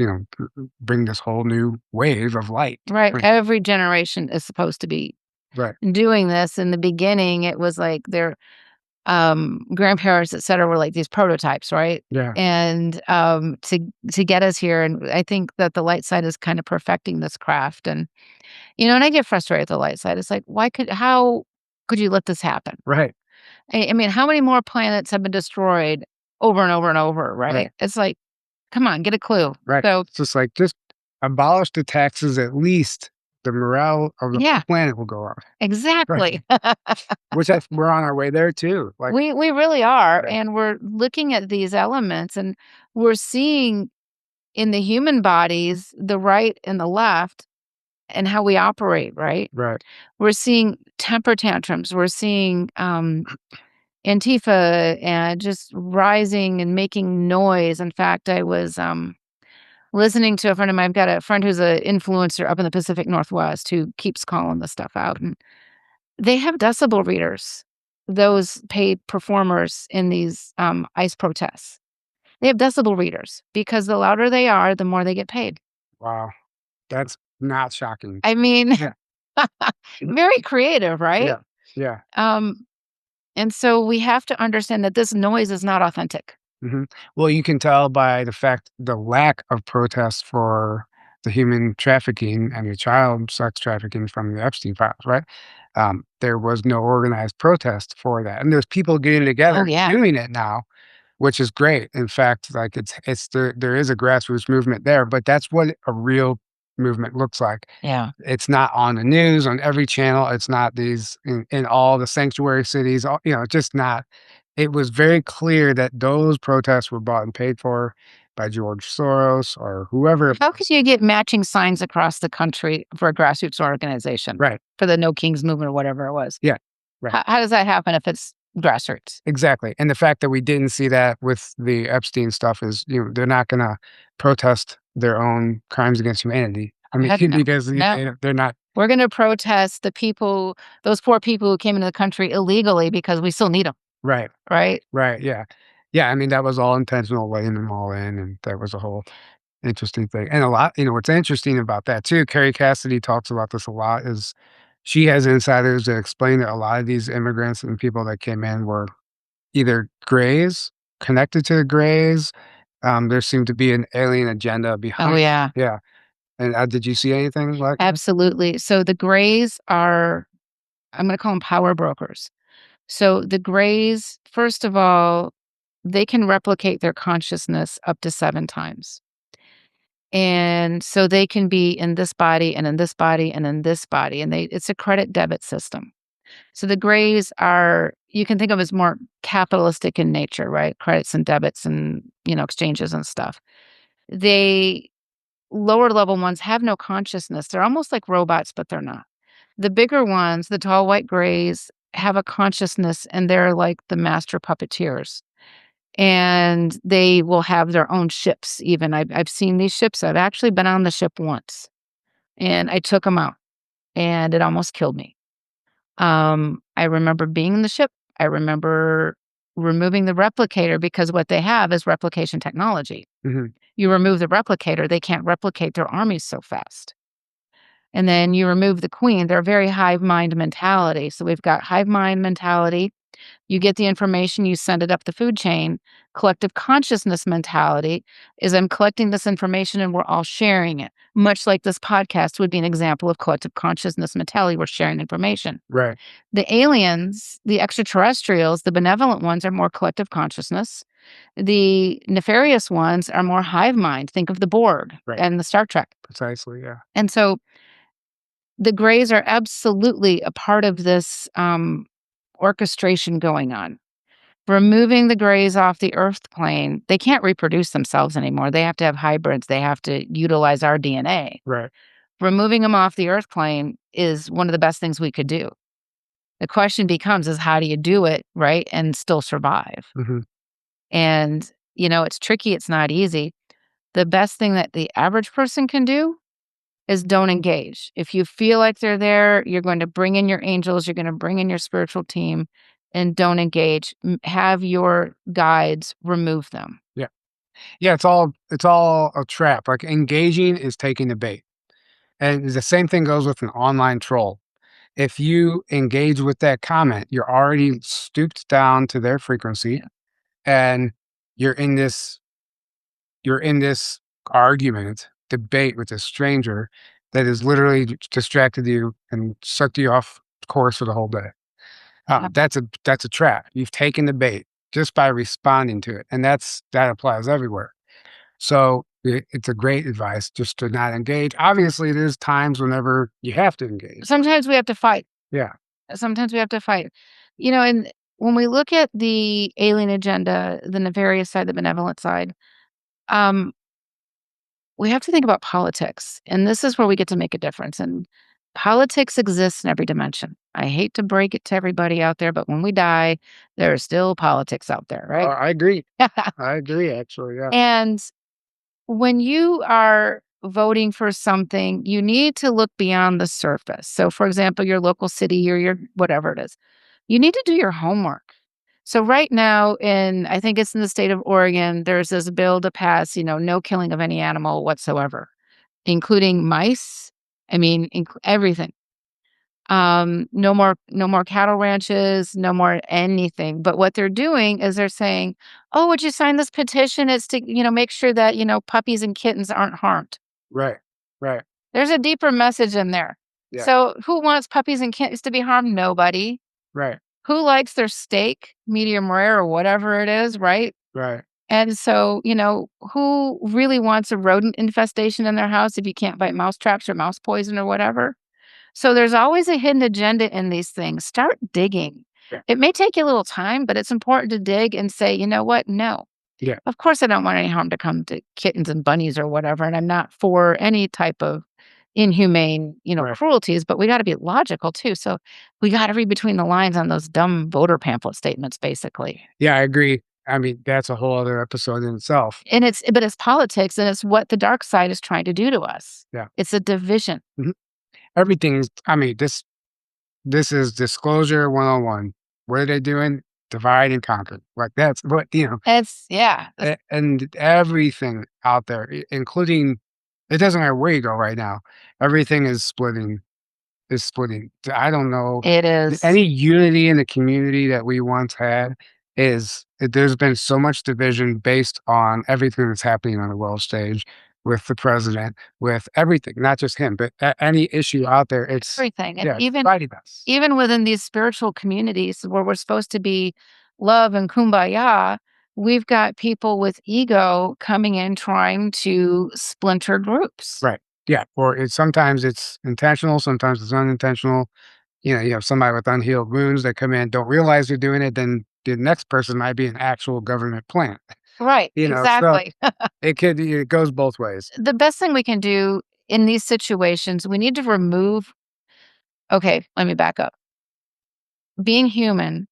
bring this whole new wave of light. Right. Right. Every generation is supposed to be Right. doing this. In the beginning, it was like their grandparents, et cetera, were like these prototypes, right? Yeah. And to get us here, and I think that the light side is kind of perfecting this craft. And and I get frustrated with the light side. It's like, how could you let this happen? Right. I mean, how many more planets have been destroyed over and over and over, Right. right? It's like, come on, get a clue. Right. So It's just like, just abolish the taxes, at least the morale of the yeah, planet will go up. Right. exactly. Which we're on our way there too. Like, We really are, right. and we're looking at these elements, and we're seeing in the human bodies the right and the left and how we operate, right? Right. We're seeing temper tantrums. We're seeing Antifa and just rising and making noise. In fact, I was listening to a friend of mine. I've got a friend who's an influencer up in the Pacific Northwest who keeps calling this stuff out. And they have decibel readers, those paid performers in these ICE protests. They have decibel readers because the louder they are, the more they get paid. Wow. That's not shocking. I mean, Yeah. very creative, right? Yeah. Yeah. Um, and so we have to understand that this noise is not authentic. Mhm. Well, you can tell by the lack of protests for the human trafficking and the child sex trafficking from the Epstein files, right? There was no organized protest for that, and there's people getting Oh, together yeah. doing it now, which is great. In fact, like, there is a grassroots movement there, but that's what a real movement looks like. Yeah. It's not on the news on every channel. It's not these in all the sanctuary cities, just not. It was very clear that those protests were bought and paid for by George Soros or whoever it How was. could you get matching signs across the country for a grassroots organization, Right. for the No Kings movement or whatever it was? Yeah. Right. How does that happen if it's grassroots? Exactly. And the fact that we didn't see that with the Epstein stuff is, they're not gonna protest their own crimes against humanity. I mean, Heck no. because No. they're not. We're going to protest the people, those poor people who came into the country illegally because we still need them, Right. right? Right. Yeah. Yeah. I mean, that was all intentional, letting them all in, and that was a whole interesting thing. And what's interesting about that too, Carrie Cassidy talks about this a lot, is she has insiders that explain that a lot of these immigrants and people that came in were either Greys, connected to the Greys. There seemed to be an alien agenda Oh, behind. yeah, Yeah. And did you see anything like that? absolutely. So the Greys are, I'm going to call them power brokers. So the Greys, first of all, they can replicate their consciousness up to 7 times. And so they can be in this body and in this body and in this body. And it's a credit debit system. So the Greys are, you can think of as more capitalistic in nature, right? Credits and debits and, exchanges and stuff. They lower level ones have no consciousness. They're almost like robots, but they're not. The bigger ones, the tall white Greys, have a consciousness and they're like the master puppeteers. And they will have their own ships even. I've seen these ships. I've actually been on the ship once, and I took them out, and it almost killed me. I remember being in the ship. I remember removing the replicator because what they have is replication technology. Mhm. You remove the replicator, they can't replicate their armies so fast. And then you remove the queen, they're very hive mind mentality. So we've got hive mind mentality. You get the information, you send it up the food chain. Collective consciousness mentality is I'm collecting this information and we're all sharing it. Much like this podcast would be an example of collective consciousness mentality. We're sharing information. Right. The aliens, the extraterrestrials, the benevolent ones are more collective consciousness. The nefarious ones are more hive mind. Think of the Borg Right. and the Star Trek. Precisely. Yeah. And so the grays are absolutely a part of this orchestration going on. Removing the grays off the earth plane, they can't reproduce themselves anymore. They have to have hybrids. They have to utilize our DNA. Right. Removing them off the earth plane is one of the best things we could do. The question becomes is how do you do it, right, and still survive? Hmm. And, it's tricky, it's not easy. The best thing that the average person can do is don't engage. If you feel like they're there, you're going to bring in your angels, you're going to bring in your spiritual team, and don't engage. Have your guides remove them. Yeah. Yeah. It's all a trap. Like engaging is taking the bait. And the same thing goes with an online troll. If you engage with that comment, you're already stooped down to their frequency Yeah. and you're in this you're in this argument, debate with a stranger that has literally distracted you and sucked you off course for the whole day. Yep. That's a trap. You've taken the bait just by responding to it, and that applies everywhere. So it's a great advice just to not engage. Obviously, there's times whenever you have to engage. Sometimes we have to fight. Yeah, Sometimes we have to fight. And when we look at the alien agenda, the nefarious side, the benevolent side, um, we have to think about politics. And this is where we get to make a difference. And politics exists in every dimension. I hate to break it to everybody out there, but when we die, there is still politics out there, right? I agree. I agree. Actually, yeah, And when you are voting for something, you need to look beyond the surface. So, for example, your local city or your whatever it is, you need to do your homework. So, right now, I think it's in the state of Oregon, there's this bill to pass, no killing of any animal whatsoever, including mice. I mean, everything. No more cattle ranches, no more anything. But what they're doing is they're saying, "Oh, would you sign this petition? It's to, make sure that, puppies and kittens aren't harmed." right, right, There's a deeper message in there. yeah, So, who wants puppies and kittens to be harmed? Nobody. right, Who likes their steak, medium rare or whatever it is, right? right, And so, who really wants a rodent infestation in their house if you can't bite mouse traps or mouse poison or whatever? So there's always a hidden agenda in these things. Start digging. yeah, It may take you a little time, but it's important to dig and say, you know what? No. yeah, Of course, I don't want any harm to come to kittens and bunnies or whatever. And I'm not for any type of inhumane, right. cruelties, but we got to be logical too. So we got to read between the lines on those dumb voter pamphlet statements, basically. Yeah, I agree. I mean, that's a whole other episode in itself. But it's politics and it's what the dark side is trying to do to us. Yeah. It's a division. Mhm. Everything's. I mean, this is disclosure 101. What are they doing? Divide and conquer. Like that's what Yeah. and everything out there, including it doesn't matter where you go right now. Everything is splitting. I don't know It is. any unity in the community that we once had there's been so much division based on everything that's happening on the world stage with the president, with everything, not just him, but any issue out there. It's Everything. And yeah, it's dividing us. even within these spiritual communities where we're supposed to be love and kumbaya, we've got people with ego coming in trying to splinter groups. Right. Yeah. Or sometimes it's intentional, sometimes it's unintentional. You have somebody with unhealed wounds that come in, don't realize they're doing it, then the next person might be an actual government plant. Right. So Exactly. it goes both ways. The best thing we can do in these situations, we need to remove. Okay, let me back up. Being human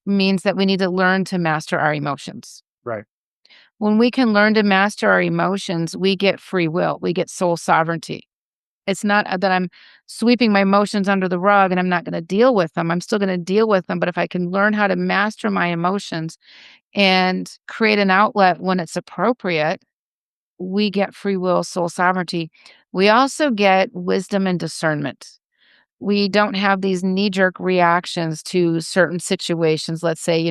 means that we need to learn to master our emotions. Right. When we can learn to master our emotions, we get free will, we get soul sovereignty. It's not that I'm sweeping my emotions under the rug and I'm not going to deal with them. I'm still going to deal with them. But if I can learn how to master my emotions and create an outlet when it's appropriate, we get free will, soul sovereignty. We also get wisdom and discernment. we don't have these knee-jerk reactions to certain situations. Let's say,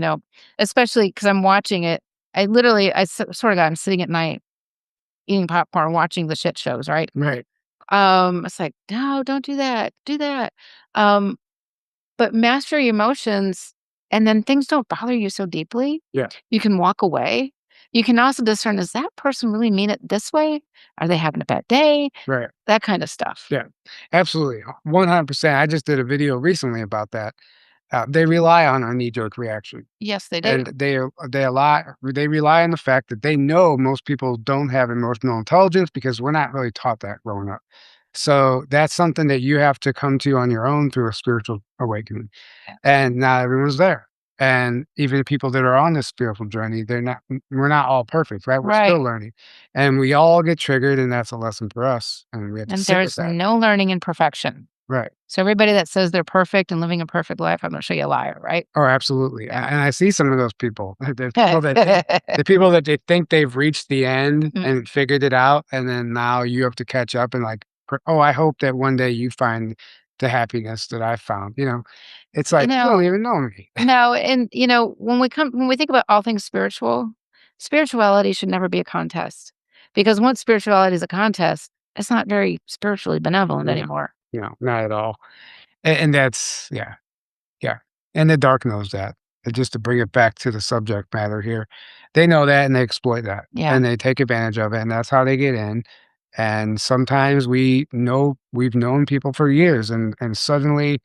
especially because I'm watching it. Swear to God, I'm sitting at night eating popcorn, watching the shit shows, right? Right. It's like, "No, don't do that, do that." Um, but master your emotions, and then things don't bother you so deeply. Yeah. You can walk away. You can also discern, does that person really mean it this way? Are they having a bad day? Right. That kind of stuff. Yeah. Absolutely. 100%. I just did a video recently about that. They rely on our knee-jerk reaction. Yes, they do. And they rely on the fact that they know most people don't have emotional intelligence because we're not really taught that growing up. So that's something that you have to come to on your own through a spiritual awakening. Yeah. And not everyone's there. And even people that are on this spiritual journey, we're not all perfect, right? We're Right. still learning. And we all get triggered, and that's a lesson for us. And we have to And sit with there's that. no learning in perfection. Right. So everybody that says they're perfect and living a perfect life, I'm gonna show you a liar, right? Oh, absolutely. Yeah. And I see some of those people. The people that they think they've reached the end Mm, and figured it out, and then now you have to catch up and like, oh, I hope that one day you find the happiness that I found. It's you like you don't know, even know me. no, and when we think about all things spiritual, spirituality should never be a contest. Because once spirituality is a contest, it's not very spiritually benevolent No, anymore. not at all. And that's yeah, yeah. And the dark knows that. And just to bring it back to the subject matter here, they know that and they exploit that Yeah. and they take advantage of it, and that's how they get in. And sometimes we've known people for years, and suddenly,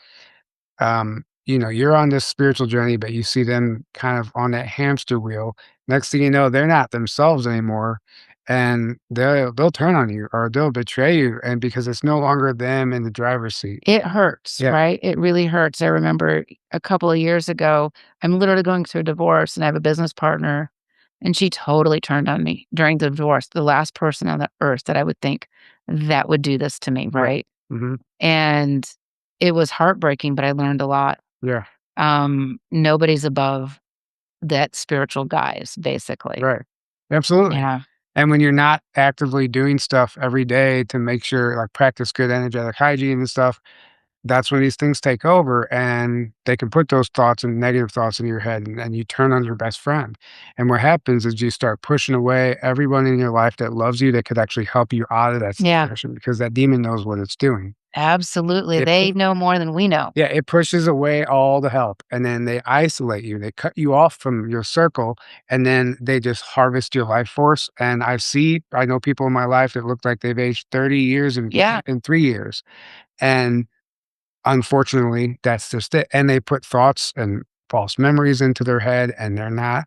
you're on this spiritual journey, but you see them kind of on that hamster wheel. Next thing you know, they're not themselves anymore, and they'll turn on you or they'll betray you, and because it's no longer them in the driver's seat. It hurts, Yeah. right? It really hurts. I remember a couple of years ago, I'm literally going through a divorce and I have a business partner, and she totally turned on me during the divorce, the last person on the earth that I would think that would do this to me, Right. right? Hmm. And it was heartbreaking, but I learned a lot. Yeah. Nobody's above that spiritual guys, basically. Right. Absolutely. Yeah. And when you're not actively doing stuff every day to make sure, like, practice good energetic hygiene and stuff, that's when these things take over and they can put those thoughts and negative thoughts in your head, and you turn on your best friend. And what happens is you start pushing away everyone in your life that loves you that could actually help you out of that Yeah, situation because that demon knows what it's doing. absolutely. It They know more than we know. Yeah, it pushes away all the help, and then they isolate you. They cut you off from your circle, and then they just harvest your life force. And I know people in my life that look like they've aged 30 years Yeah. in 3 years. And unfortunately, that's just it. And they put thoughts and false memories into their head, and they're not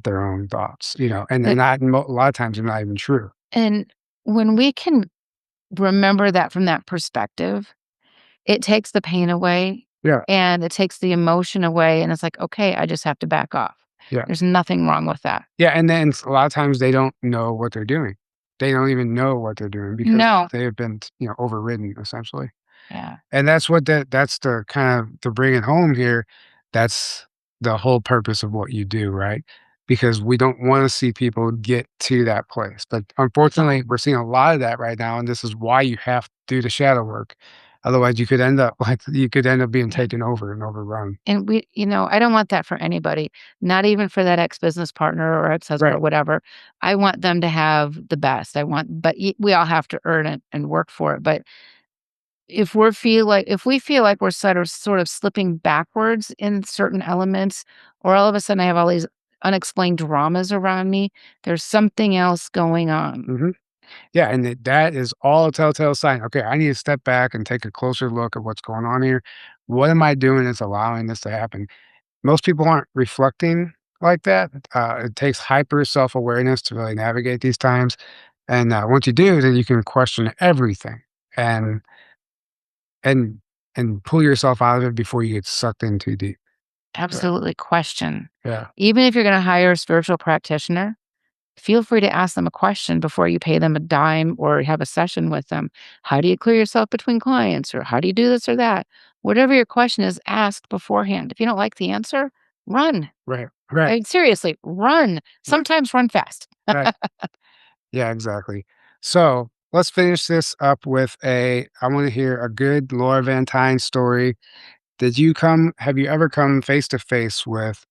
their own thoughts, and they're The not a lot of times they're not even true. and when we can remember that from that perspective, it takes the pain away Yeah, and it takes the emotion away, and it's like, "Okay, I just have to back off." yeah. There's nothing wrong with that. Yeah, and then a lot of times they don't know what they're doing. They don't even know what they're doing because No. they have been, overridden essentially. Yeah. And that's the kind of to bring it home here. That's the whole purpose of what you do, right? Because we don't want to see people get to that place. But unfortunately, we're seeing a lot of that right now. And this is why you have to do the shadow work. Otherwise, you could end up being Yeah. taken over and overrun. And I don't want that for anybody, not even for that ex-business partner or ex-husband or Right. whatever. I want them to have the best. But we all have to earn it and work for it. But if we feel like we're sort of slipping backwards in certain elements, or all of a sudden I have all these unexplained dramas around me, there's something else going on. Hmm. Yeah, and that is all a telltale sign. Okay, I need to step back and take a closer look at what's going on here. What am I doing that's allowing this to happen? Most people aren't reflecting like that. It takes hyper self awareness to really navigate these times. And once you do, then you can question everything and and and pull yourself out of it before you get sucked in too deep. Yeah, Absolutely question. yeah, Even if you're going to hire a spiritual practitioner, feel free to ask them a question before you pay them a dime or have a session with them. How do you clear yourself between clients? Or how do you do this or that? Whatever your question is, ask beforehand. If you don't like the answer, run. right, I right, mean, seriously, run. right, Sometimes run fast. right. Yeah, exactly. So let's finish this up with I want to hear a good Laura Van Tyne story. Have you ever come face to face with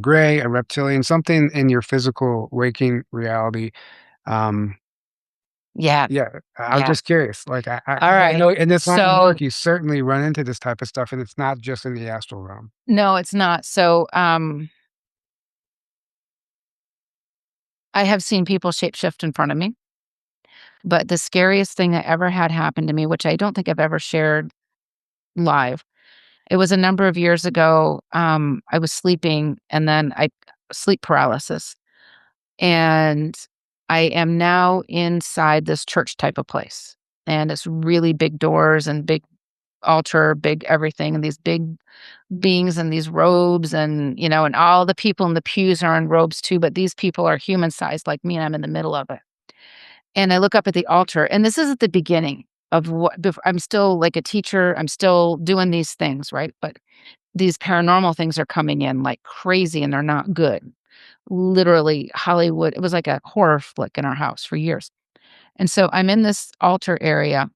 gray, a reptilian, something in your physical waking reality? Um, Yeah, yeah, I'm yeah. just curious. Like, All 'cause I right. know in this line of So work, you certainly run into this type of stuff, and it's not just in the astral realm. no, it's not. So, I have seen people shapeshift in front of me, but the scariest thing that ever had happen to me, which I don't think I've ever shared live, it was a number of years ago. I was sleeping and then I sleep paralysis. And I am now inside this church type of place. And it's really big doors and big altar, big everything, and these big beings in these robes, and and all the people in the pews are in robes too, but these people are human sized like me, and I'm in the middle of it. And I look up at the altar, and this is at the beginning of I'm still like a teacher, I'm still doing these things, right? But these paranormal things are coming in like crazy and they're not good. Literally Hollywood, it was like a horror flick in our house for years. And so I'm in this altar area,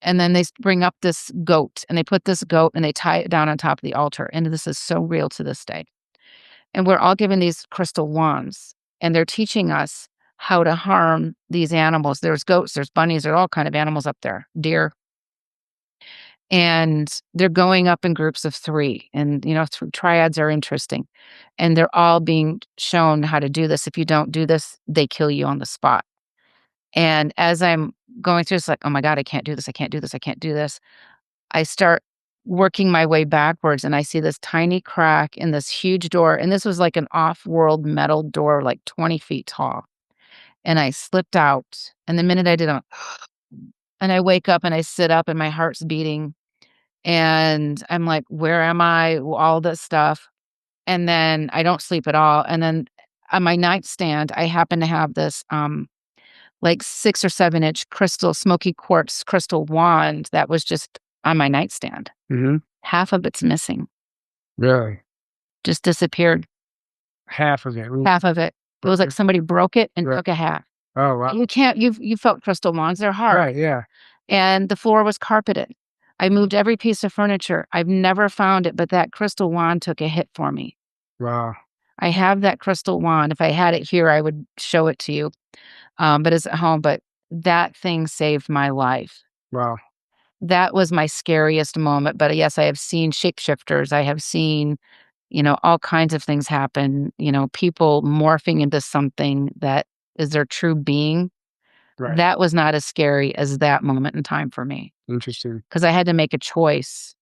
and then they bring up this goat, and they put this goat and they tie it down on top of the altar. And this is so real to this day. And we're all given these crystal wands, and they're teaching us how to harm these animals. There's goats, there's bunnies, there's all kind of animals up there, deer. And they're going up in groups of 3, and, triads are interesting, and they're all being shown how to do this. If you don't do this, they kill you on the spot. And as I'm going through, it's like, "Oh my god, I can't do this, I can't do this, I can't do this." I start working my way backwards, and I see this tiny crack in this huge door, and this was like an off-world metal door, like 20 feet tall, and I slipped out, and the minute I did, and I wake up and I sit up and my heart's beating, and I'm like, "Where am I?" All this stuff, and then I don't sleep at all, and then on my nightstand, I happen to have this, like 6 or 7-inch crystal smoky quartz crystal wand that was just on my nightstand. Mhm. Half of it's missing, Really? just disappeared, Half of it. Ooh, half of it. It was like okay. somebody broke it and Right. took a half. Oh, wow. You can't you've felt crystal wands, they're hard, Right, yeah. and the floor was carpeted. I moved every piece of furniture. I've never found it, but that crystal wand took a hit for me. Wow. I have that crystal wand. If I had it here, I would show it to you, but it's at home, but that thing saved my life. Wow. That was my scariest moment, but yes, I have seen shapeshifters. I have seen, all kinds of things happen, people morphing into something that is their true being. Right. That was not as scary as that moment in time for me, Interesting. because I had to make a choice.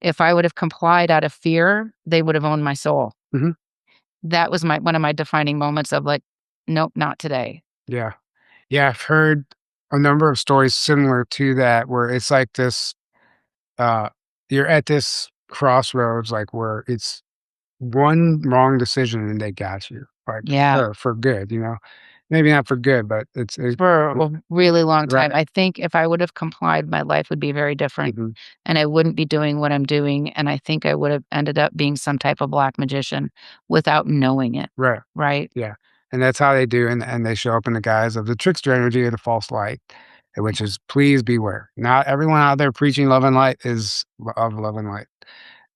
If I would have complied out of fear, they would have owned my soul. Mhm. That was my one of my defining moments of like, "Nope, not today." Yeah. Yeah, I've heard a number of stories similar to that where it's like this, uh, you're at this crossroads, like, where it's one wrong decision and they got you, like, Yeah. for good, you know? Maybe not for good, but For a really long time. right. I think if I would have complied, my life would be very different, Mhm. and I wouldn't be doing what I'm doing, and I think I would have ended up being some type of black magician without knowing it, Right. right? Yeah, and that's how they do, and they show up in the guise of the trickster energy or the false light, which is please beware. Not everyone out there preaching love and light is of love and light,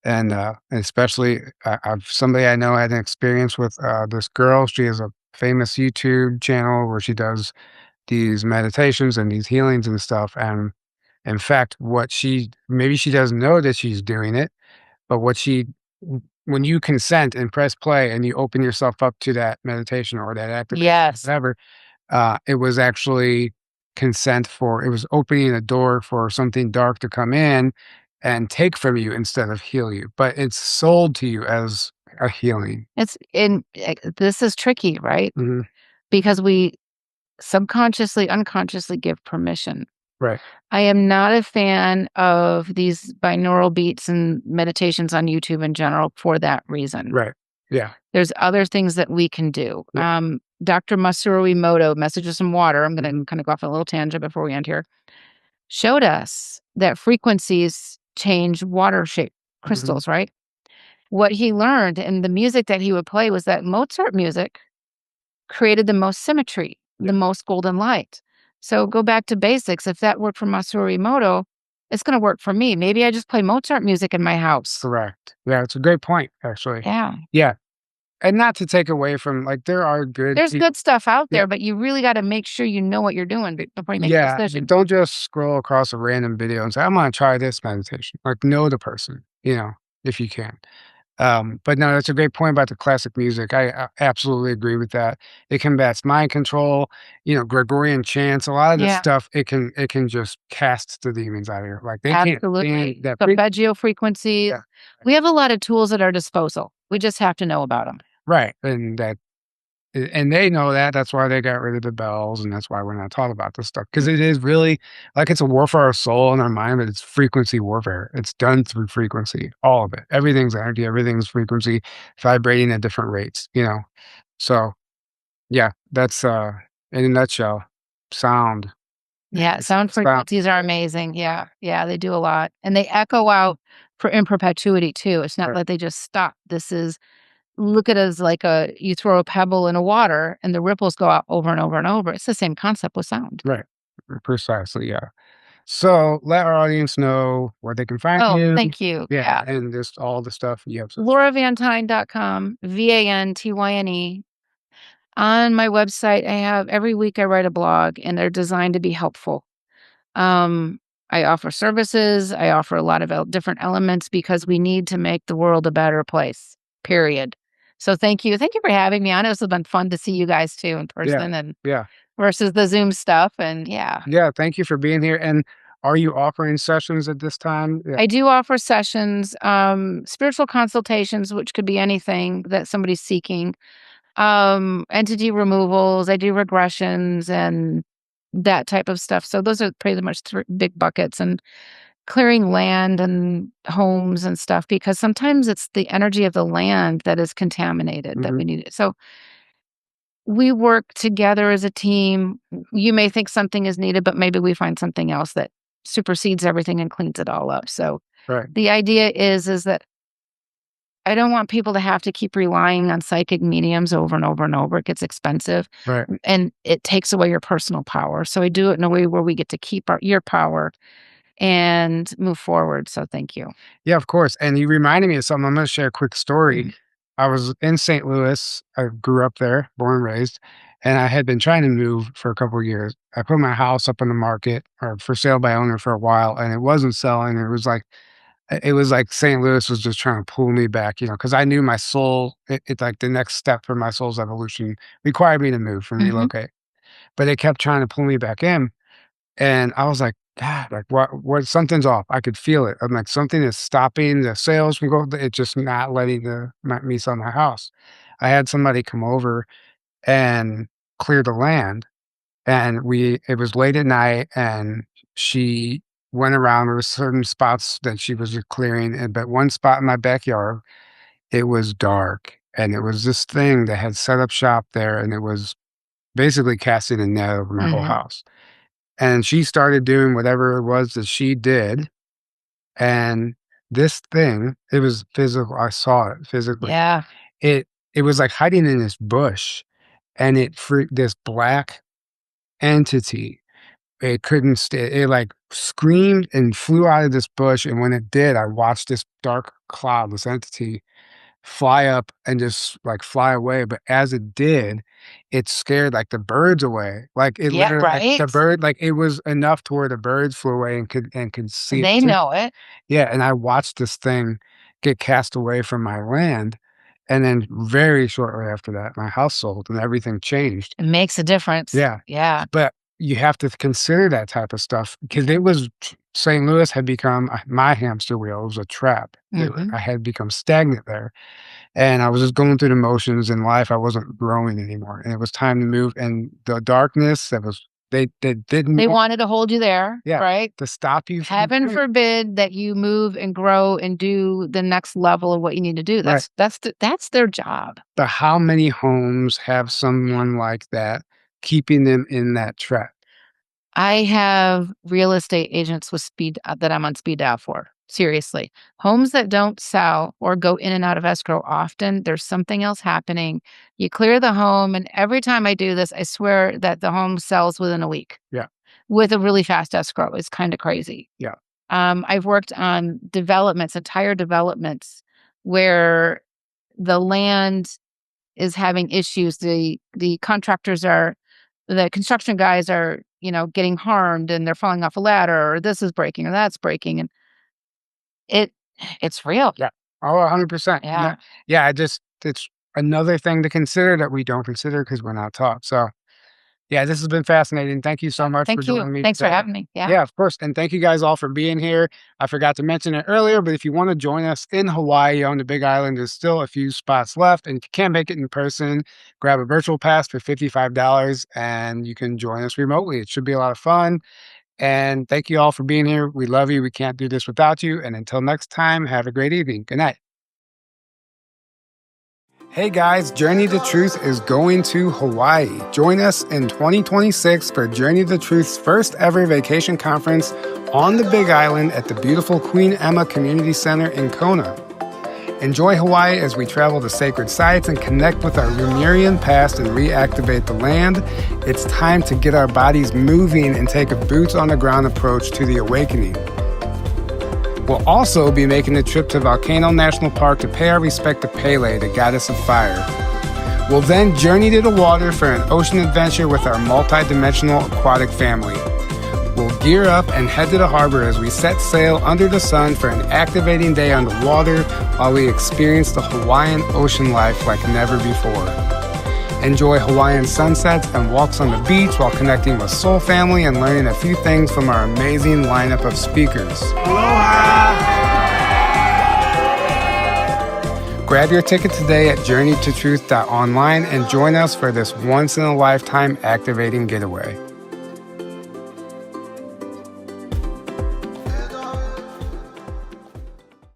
and especially I've somebody I know had an experience with this girl. She has a famous YouTube channel where she does these meditations and these healings and stuff. And in fact, what she maybe she doesn't know that she's doing it, but when you consent and press play and you open yourself up to that meditation or that activation, Yes. whatever, it was actually it was opening a door for something dark to come in and take from you instead of heal you. But it's sold to you as a healing. This is tricky, right? Mhm. Because we subconsciously, unconsciously give permission. Right, I am not a fan of these binaural beats and meditations on YouTube in general for that reason. right. Yeah. There's other things that we can do. Yep. Dr. Masaru Emoto, Message of Some Water, I'm Mhm. gonna kind of go off on a little tangent before we end here, showed us that frequencies change water shape Mhm. crystals, right? What he learned and the music that he would play was that Mozart music created the most symmetry, Yeah. the most golden light. So go back to basics. If that worked for Masaru Emoto, it's gonna work for me. Maybe I just play Mozart music in my house. Correct. Yeah, it's a great point, actually. Yeah. Yeah, and not to take away from like, there are good There's people. good stuff out Yeah, there, but you really gotta make sure you know what you're doing before you make a yeah, decision. don't just scroll across a random video and say, "I'm gonna try this meditation." Like, know the person, if you can. But no, that's a great point about the classic music. I absolutely agree with that. It combats mind control, Gregorian chants, a lot of this Yeah, stuff, it can just cast the demons out of here. Like, they can't stand absolutely. that Arpeggio frequencies. yeah, We have a lot of tools at our disposal. We just have to know about them. right, and they know that, that's why they got rid of the bells, and that's why we're not taught about this stuff. Because it is really like, it's a war for our soul and our mind, but it's frequency warfare. It's done through frequency, all of it. Everything's energy, everything's frequency, vibrating at different rates. So, yeah, that's, in a nutshell, sound. Yeah, It's sound sound frequencies are amazing. Yeah, yeah, they do a lot, and they echo out for in perpetuity too. It's not right, like they just stop. This is look at it as like you throw a pebble in a water and the ripples go out over and over and over. It's the same concept with sound. right, precisely, yeah. So, let our audience know where they can find Oh, you. thank you. Yeah, Yeah. and just all the stuff you have. LauraVanTyne.com, VANTYNE. On my website, I have every week I write a blog and they're designed to be helpful. Um, I offer services, I offer a lot of different elements because we need to make the world a better place, period. So thank you. Thank you for having me on. It's been fun to see you guys too in Yeah, person and yeah. versus the Zoom stuff. And yeah, Yeah, thank you for being here, and are you offering sessions at this time? Yeah, I do offer sessions, spiritual consultations, which could be anything that somebody's seeking, entity removals. I do regressions and that type of stuff. So those are pretty much three big buckets and clearing land and homes and stuff because sometimes it's the energy of the land that is contaminated that mhm, we need. So we work together as a team. You may think something is needed, but maybe we find something else that supersedes everything and cleans it all up. So right, the idea is that I don't want people to have to keep relying on psychic mediums over and over and over. It gets expensive right. and it takes away your personal power. So I do it in a way where we get to keep your power and move forward. So thank you. Yeah, of course, and you reminded me of something. I'm gonna share a quick story. Mhm. I was in St. Louis. I grew up there, born and raised, and I had been trying to move for a couple of years. I put my house up on the market or for sale by owner for a while, and it wasn't selling. It was like St. Louis was just trying to pull me back, because I knew my soul. It's like the next step for my soul's evolution required me to move and Mhm. relocate, but it kept trying to pull me back in. And I was like, "God, like, what something's off." I could feel it. I'm like, "Something is stopping the sales from going, it's just not letting me sell my house." I had somebody come over and clear the land, and it was late at night, and she went around. There was certain spots that she was just clearing, but one spot in my backyard, it was dark, and it was this thing that had set up shop there, and it was basically casting a net over my whole Mhm. house. And she started doing whatever it was that she did, and this thing, it was physical, I saw it physically. Yeah. It was, like, hiding in this bush, and this black entity, it couldn't stay, it, like, screamed and flew out of this bush, and when it did, I watched this dark cloud, this entity fly up and just, like, fly away, but as it did, it scared, like, the birds away, like, it Yeah, literally like, the right? bird like, it was enough to where the birds flew away and could see it They too. know it. Yeah, and I watched this thing get cast away from my land, and then very shortly after that, my house sold and everything changed. It makes a difference. Yeah, Yeah. but you have to consider that type of stuff because it was St. Louis had become, my hamster wheel. It was a trap. Mhm. I had become stagnant there. And I was just going through the motions in life. I wasn't growing anymore, and it was time to move. And the darkness that was they didn't They want, wanted to hold you there, yeah, right? to stop you from Heaven doing it. forbid that you move and grow and do the next level of what you need to do. Right. That's their job. But how many homes have someone like that keeping them in that trap? I have real estate agents with speed that I'm on speed dial for. Seriously. Homes that don't sell or go in and out of escrow often, there's something else happening. You clear the home, and every time I do this, I swear that the home sells within a week Yeah. with a really fast escrow. It's kind of crazy. Yeah. I've worked on developments, entire developments, where the land is having issues. The contractors are the construction guys are, getting harmed and they're falling off a ladder, or this is breaking or that's breaking. And it it's real. Yeah. Oh, 100%. Yeah. Yeah, it's another thing to consider that we don't consider because we're not taught. So, yeah, this has been fascinating. Thank you so much for Thank you. joining me Thanks for today. having me. Yeah. Yeah, of course. And thank you guys all for being here. I forgot to mention it earlier, but if you want to join us in Hawaii on the Big Island, there's still a few spots left. And if you can't make it in person, grab a virtual pass for $55 and you can join us remotely. It should be a lot of fun. And thank you all for being here. We love you. We can't do this without you. And until next time, have a great evening. Good night. Hey guys, Journey to Truth is going to Hawaii. Join us in 2026 for Journey to Truth's first ever vacation conference on the Big Island at the beautiful Queen Emma Community Center in Kona. Enjoy Hawaii as we travel to sacred sites and connect with our Lemurian past and reactivate the land. It's time to get our bodies moving and take a boots on the ground approach to the awakening. We'll also be making a trip to Volcano National Park to pay our respect to Pele, the goddess of fire. We'll then journey to the water for an ocean adventure with our multi-dimensional aquatic family. We'll gear up and head to the harbor as we set sail under the sun for an activating day on the water while we experience the Hawaiian ocean life like never before. Enjoy Hawaiian sunsets and walks on the beach while connecting with Soul Family and learning a few things from our amazing lineup of speakers. Aloha! Grab your ticket today at journeytotruth.online and join us for this once-in-a-lifetime activating getaway.